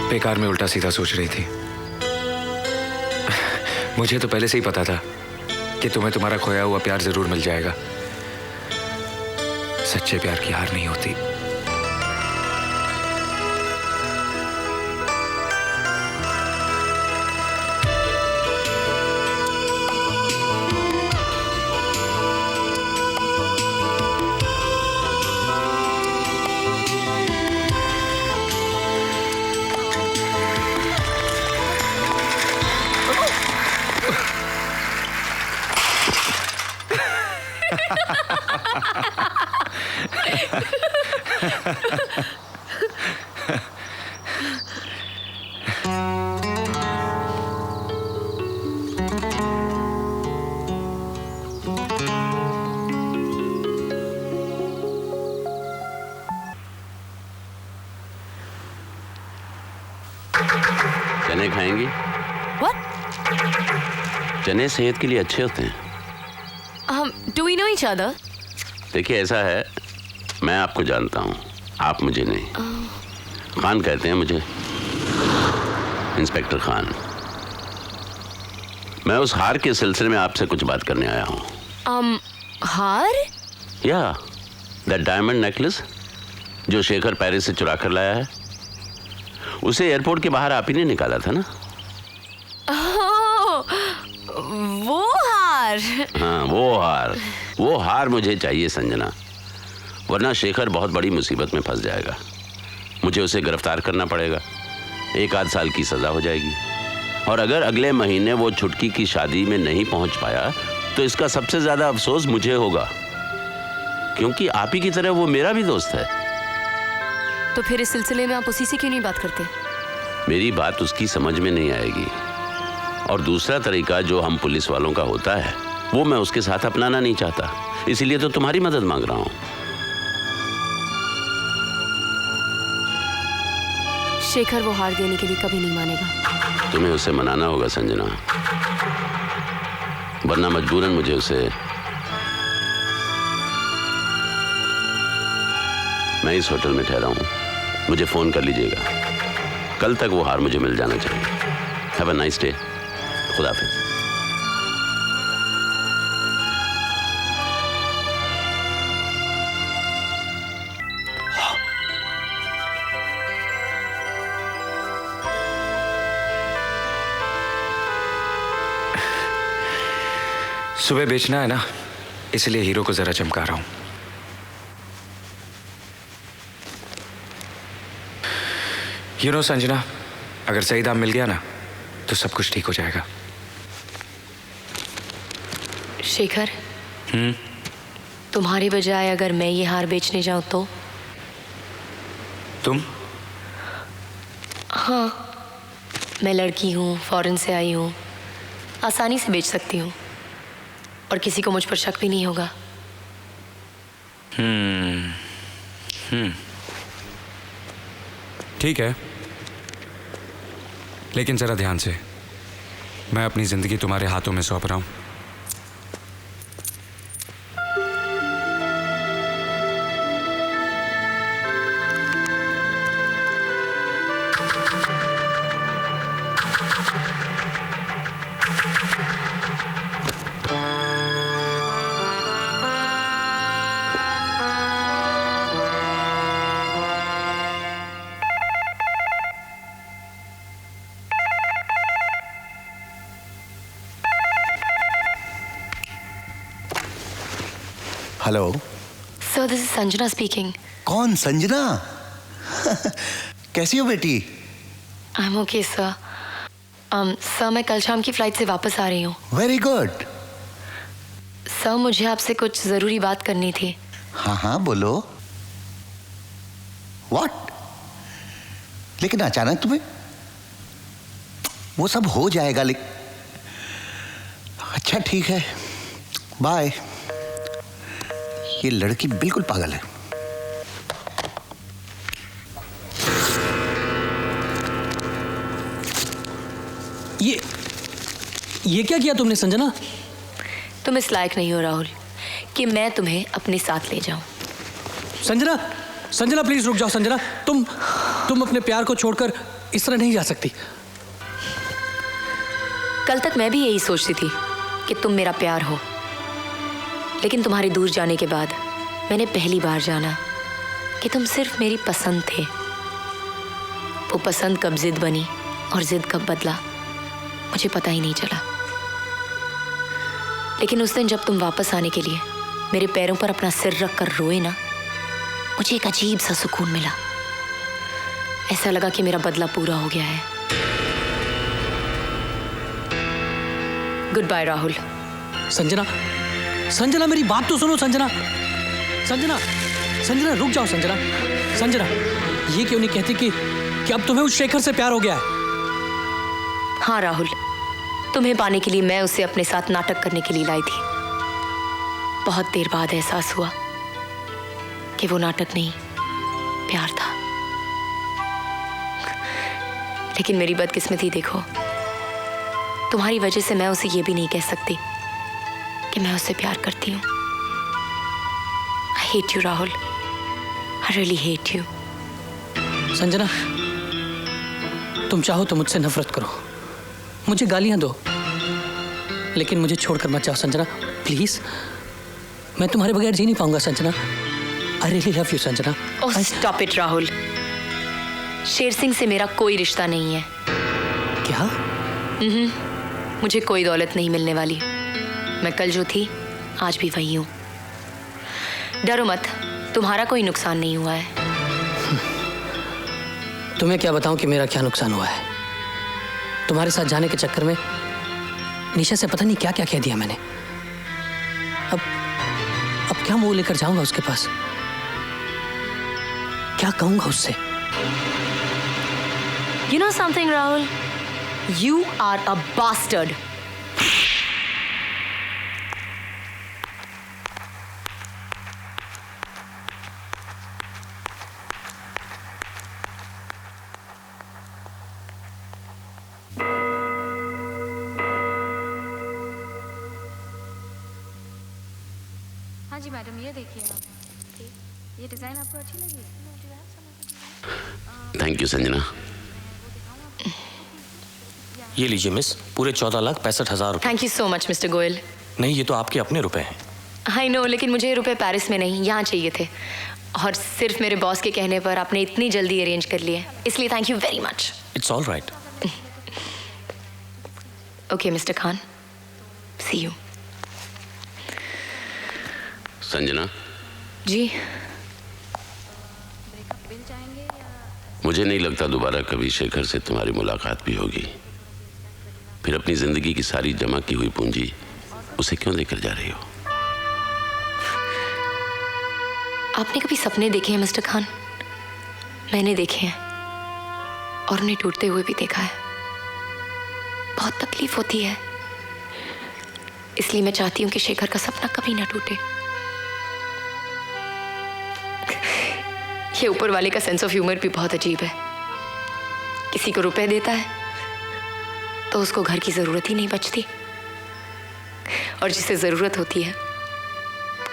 बेकार में उल्टा सीधा सोच रही थी। मुझे तो पहले से ही पता था कि तुम्हें तुम्हारा खोया हुआ प्यार जरूर मिल जाएगा। सच्चे प्यार की हार नहीं होती। चने खाएंगी? चने सेहत के लिए अच्छे होते हैं। Do we know each other? देखिए ऐसा है, मैं आपको जानता हूँ, आप मुझे नहीं। खान कहते हैं मुझे, इंस्पेक्टर खान। मैं उस हार के सिलसिले में आपसे कुछ बात करने आया हूँ। हार? या दैट डायमंड नेकलेस जो शेखर पेरिस से चुरा कर लाया है, उसे एयरपोर्ट के बाहर आप ही ने निकाला था ना? वो हार? हाँ, वो हार मुझे चाहिए संजना, वरना शेखर बहुत बड़ी मुसीबत में फंस जाएगा। मुझे उसे गिरफ्तार करना पड़ेगा, 1 आध साल की सजा हो जाएगी। और अगर अगले महीने वो छुटकी की शादी में नहीं पहुंच पाया तो इसका सबसे ज्यादा अफसोस मुझे होगा, क्योंकि आप ही की तरह वो मेरा भी दोस्त है। तो फिर इस सिलसिले में आप उसी से क्यों नहीं बात करते? मेरी बात उसकी समझ में नहीं आएगी, और दूसरा तरीका जो हम पुलिस वालों का होता है वो मैं उसके साथ अपनाना नहीं चाहता, इसीलिए तो तुम्हारी मदद मांग रहा हूं। शेखर वो हार देने के लिए कभी नहीं मानेगा। तुम्हें उसे मनाना होगा संजना, वरना मजबूरन मुझे उसे। मैं इस होटल में ठहरा हूं, मुझे फोन कर लीजिएगा। कल तक वो हार मुझे मिल जाना चाहिए। Have a nice day. खुदा हाफिज। सुबह बेचना है ना, इसलिए हीरो को जरा चमका रहा हूं। संजना, अगर सही दाम मिल गया ना तो सब कुछ ठीक हो जाएगा। शेखर, तुम्हारे बजाय अगर मैं ये हार बेचने जाऊं तो? तुम? हाँ, मैं लड़की हूँ, फॉरेन से आई हूँ, आसानी से बेच सकती हूँ और किसी को मुझ पर शक भी नहीं होगा। ठीक है, लेकिन जरा ध्यान से, मैं अपनी जिंदगी तुम्हारे हाथों में सौंप रहा हूं। Hello sir, this is Sanjana speaking. कौन संजना? कैसी हो बेटी? I am okay sir. Sir, मैं कल शाम की फ्लाइट से वापस आ रही हूँ। Very good. सर, मुझे आपसे कुछ ज़रूरी बात करनी थी। हाँ हाँ बोलो। व्हाट? लेकिन अचानक तुम्हें? वो सब हो जाएगा। अच्छा ठीक है, बाय। ये लड़की बिल्कुल पागल है। ये क्या किया तुमने संजना? तुम इस लायक नहीं हो राहुल कि मैं तुम्हें अपने साथ ले जाऊं। संजना, संजना प्लीज रुक जाओ। संजना, तुम अपने प्यार को छोड़कर इस तरह नहीं जा सकती। कल तक मैं भी यही सोचती थी कि तुम मेरा प्यार हो, लेकिन तुम्हारे दूर जाने के बाद मैंने पहली बार जाना कि तुम सिर्फ मेरी पसंद थे। वो पसंद कब जिद बनी और जिद कब बदला मुझे पता ही नहीं चला। लेकिन उस दिन जब तुम वापस आने के लिए मेरे पैरों पर अपना सिर रख कर रोए ना, मुझे एक अजीब सा सुकून मिला। ऐसा लगा कि मेरा बदला पूरा हो गया है। Goodbye Rahul. संजना, संजना मेरी बात तो सुनो। संजना, संजना, संजना रुक जाओ। संजना, संजना ये क्यों नहीं कहती कि अब तुम्हें उस शेखर से प्यार हो गया है? हाँ राहुल, तुम्हें पाने के लिए मैं उसे अपने साथ नाटक करने के लिए लाई थी। बहुत देर बाद एहसास हुआ कि वो नाटक नहीं, प्यार था। लेकिन मेरी बदकिस्मती देखो, तुम्हारी वजह से मैं उसे ये भी नहीं कह सकती कि मैं उससे प्यार करती हूँ। I hate you Rahul, I really hate you। Sanjana, तुम चाहो तो मुझसे नफरत करो, मुझे गालियां दो, लेकिन मुझे छोड़कर मत जाओ संजना, प्लीज। मैं तुम्हारे बगैर जी नहीं पाऊंगा Sanjana. I really love you Sanjana. Oh, stop it Rahul. Sher Singh से मेरा कोई रिश्ता नहीं है। क्या? मुझे कोई दौलत नहीं मिलने वाली। मैं कल जो थी आज भी वही हूँ। डरो मत, तुम्हारा कोई नुकसान नहीं हुआ है। तुम्हें क्या बताऊं कि मेरा क्या नुकसान हुआ है। तुम्हारे साथ जाने के चक्कर में निशा से पता नहीं क्या क्या कह दिया मैंने। अब क्या मुंह लेकर जाऊंगा उसके पास? क्या कहूंगा उससे? You know something, Rahul? You are a bastard. हाँ जी मैडम, ये देखिए आप, ये डिजाइन आपको अच्छी लगी? Thank you Sanjana. ये लीजिए मिस, पूरे 14,65,000 रुपए। Thank you so much mister Goyal. नहीं, ये तो आपके अपने रुपए हैं। आई नो, लेकिन मुझे ये रुपए पेरिस में नहीं, यहाँ चाहिए थे, और सिर्फ मेरे बॉस के कहने पर आपने इतनी जल्दी अरेंज कर लिए, इसलिए thank you very much. It's all right. Okay mister Khan, see you. Sanjana ji? मुझे नहीं लगता दोबारा कभी शेखर से तुम्हारी मुलाकात भी होगी। फिर अपनी जिंदगी की सारी जमा की हुई पूंजी उसे क्यों लेकर जा रही हो? आपने कभी सपने देखे हैं मिस्टर खान? मैंने देखे हैं और उन्हें टूटते हुए भी देखा है। बहुत तकलीफ होती है, इसलिए मैं चाहती हूं कि शेखर का सपना कभी ना टूटे। ये ऊपर वाले का सेंस ऑफ ह्यूमर भी बहुत अजीब है। किसी को रुपए देता है तो उसको घर की जरूरत ही नहीं बचती, और जिसे जरूरत होती है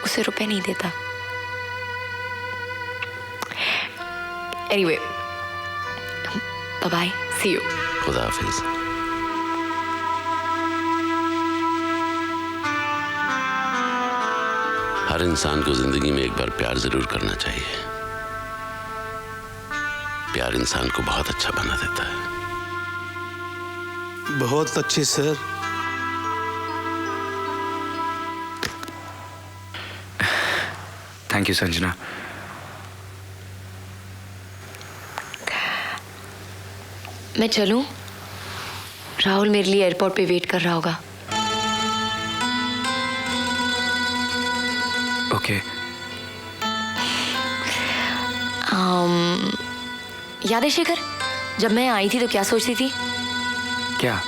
उसे रुपए नहीं देता। Anyway, bye bye, see you. खुदा हाफिज। हर इंसान को जिंदगी में एक बार प्यार जरूर करना चाहिए। प्यार इंसान को बहुत अच्छा बना देता है। बहुत अच्छे सर। Thank you Sanjana. मैं चलूं? राहुल मेरे लिए एयरपोर्ट पे वेट कर रहा होगा। ओके। याद है शेखर, जब मैं आई थी तो क्या सोचती थी? क्या?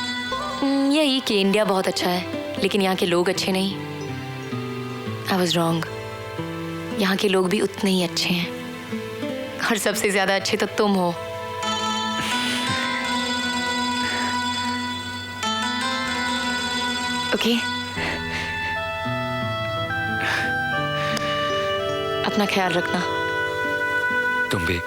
यही कि इंडिया बहुत अच्छा है लेकिन यहाँ के लोग अच्छे नहीं। I was wrong. यहाँ के लोग भी उतने ही अच्छे हैं, और सबसे ज्यादा अच्छे तो तुम हो। ओके, अपना ख्याल रखना। तुम भी।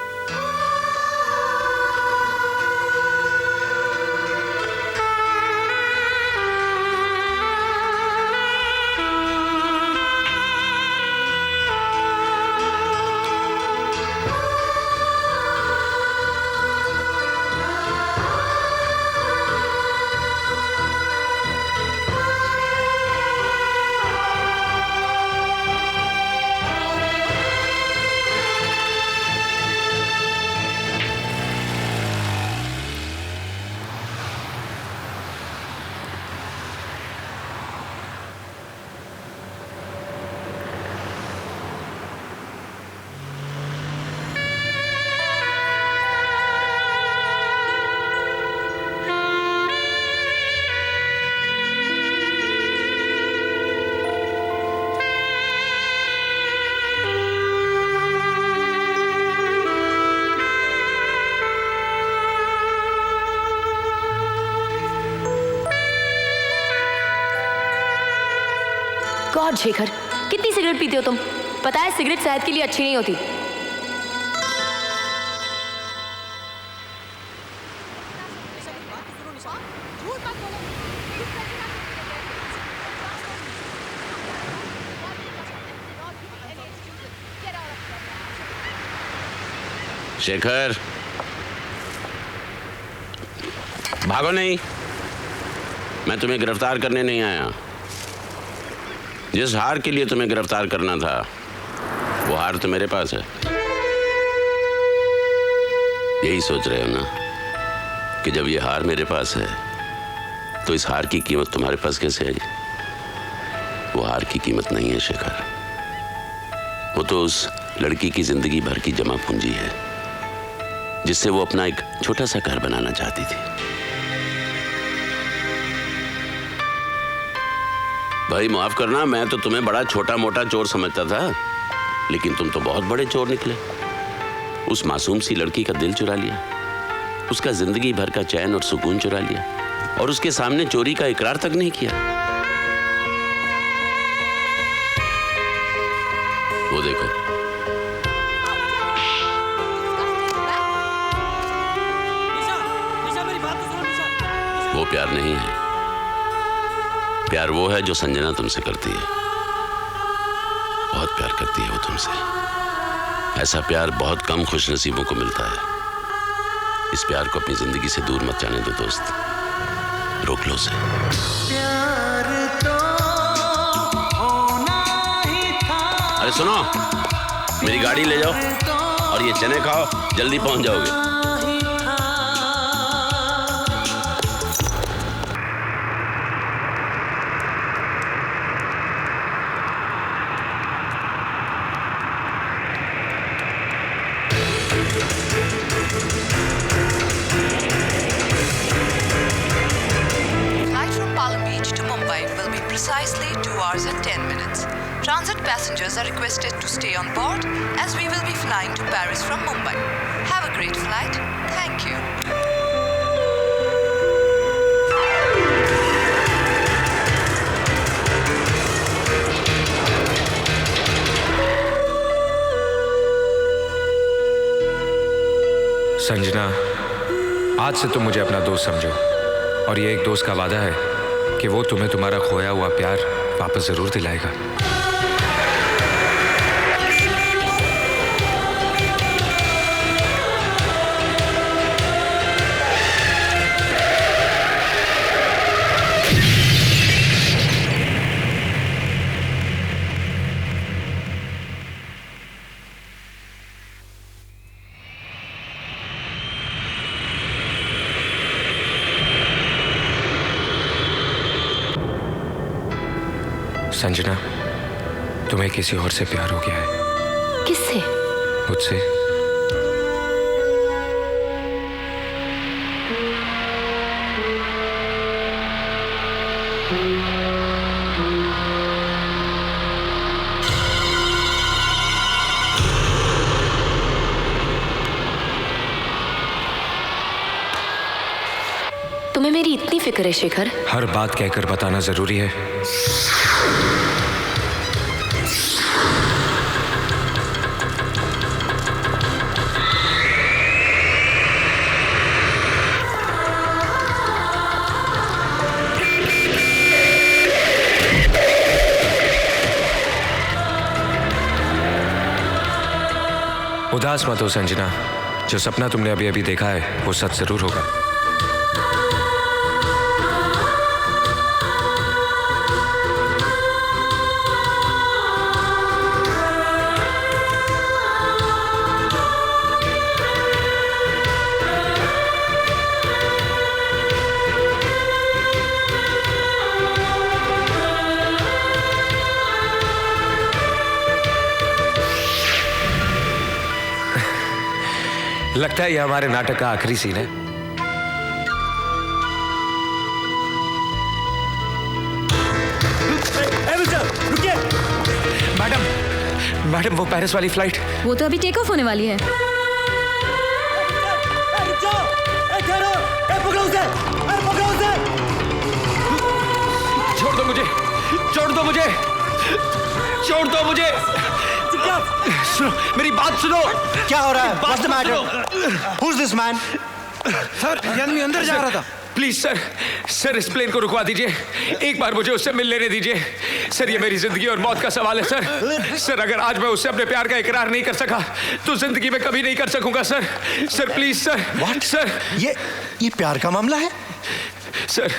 गॉड शेखर, कितनी सिगरेट पीते हो तुम? पता है सिगरेट सेहत के लिए अच्छी नहीं होती। शेखर, भागो नहीं। मैं तुम्हें गिरफ्तार करने नहीं आया। जिस हार के लिए तुम्हें गिरफ्तार करना था वो हार तो मेरे पास है। यही सोच रहे हो ना कि जब ये हार मेरे पास है तो इस हार की कीमत तुम्हारे पास कैसे आई? वो हार की कीमत नहीं है शेखर, वो तो उस लड़की की जिंदगी भर की जमा पूंजी है जिससे वो अपना एक छोटा सा घर बनाना चाहती थी। भाई माफ करना, मैं तो तुम्हें बड़ा छोटा मोटा चोर समझता था, लेकिन तुम तो बहुत बड़े चोर निकले। उस मासूम सी लड़की का दिल चुरा लिया, उसका जिंदगी भर का चैन और सुकून चुरा लिया, और उसके सामने चोरी का इकरार तक नहीं किया। वो देखो, वो प्यार नहीं है। प्यार वो है जो संजना तुमसे करती है। बहुत प्यार करती है वो तुमसे। ऐसा प्यार बहुत कम खुशनसीबों को मिलता है। इस प्यार को अपनी जिंदगी से दूर मत जाने दो दोस्त, रोक लो उसे। अरे सुनो, मेरी गाड़ी ले जाओ और ये चने खाओ, जल्दी पहुंच जाओगे। precisely 2 hours and 10 minutes. Transit passengers are requested to stay on board as we will be flying to Paris from Mumbai. Have a great flight. Thank you. Sanjana, आज से तुम मुझे अपना दोस्त समझो और ये एक दोस्त का वादा है कि वो तुम्हें तुम्हारा खोया हुआ प्यार वापस जरूर दिलाएगा। संजना, तुम्हें किसी और से प्यार हो गया है। किससे? मुझसे। तुम्हें मेरी इतनी फिक्र है शेखर? हर बात कहकर बताना जरूरी है। उदास मत हो संजना, जो सपना तुमने अभी अभी देखा है वो सच जरूर होगा। लगता है ये हमारे नाटक का आखिरी सीन है। रुकिए। मैडम वो पेरिस वाली फ्लाइट। वो तो अभी टेक ऑफ होने वाली है। छोड़ दो मुझे, छोड़ दो मुझे, छोड़ दो मुझे। सुनो मेरी बात सुनो। क्या हो रहा है? What's the matter? Who's this man? Sir ये आदमी अंदर जा रहा था। प्लीज सर, सर इस प्लेन को रुकवा दीजिए, एक बार मुझे उससे मिल लेने दीजिए। सर ये मेरी जिंदगी और मौत का सवाल है सर। सर अगर आज मैं उससे अपने प्यार का इकरार नहीं कर सका तो जिंदगी में कभी नहीं कर सकूंगा sir. Sir please sir. What? Sir ये प्यार का मामला है? सर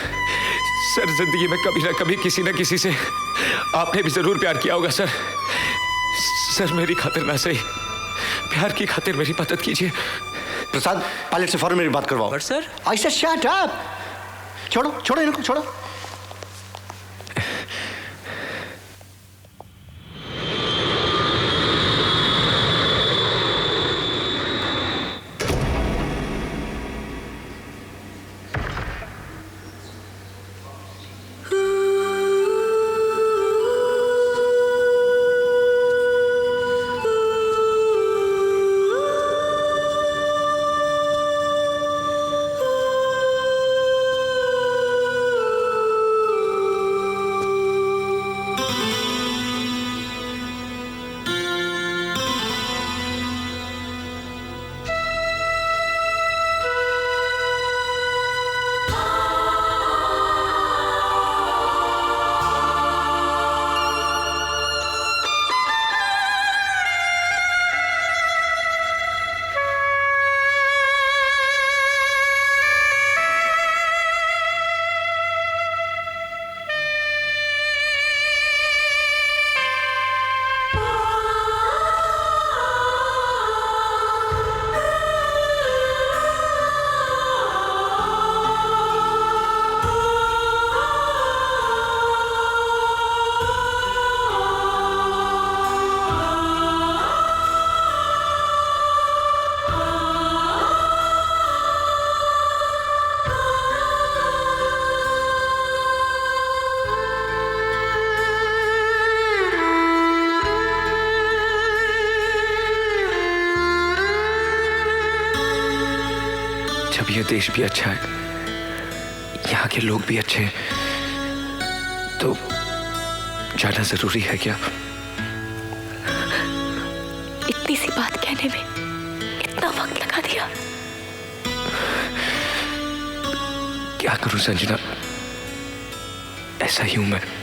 सर जिंदगी में कभी ना कभी किसी न किसी से आपने भी जरूर प्यार किया होगा सर। सर मेरी खातिर ना सही, प्यार की खातिर मेरी मदद कीजिए। प्रसाद, पायलट से फौरन मेरी बात करवाओ। But sir I said shut up. छोड़ो छोड़ो इनको, छोड़ो। जब ये देश भी अच्छा है, यहाँ के लोग भी अच्छे हैं, तो जाना जरूरी है क्या? इतनी सी बात कहने में इतना वक्त लगा दिया। क्या करूं संजना, ऐसा ही हूं मैं।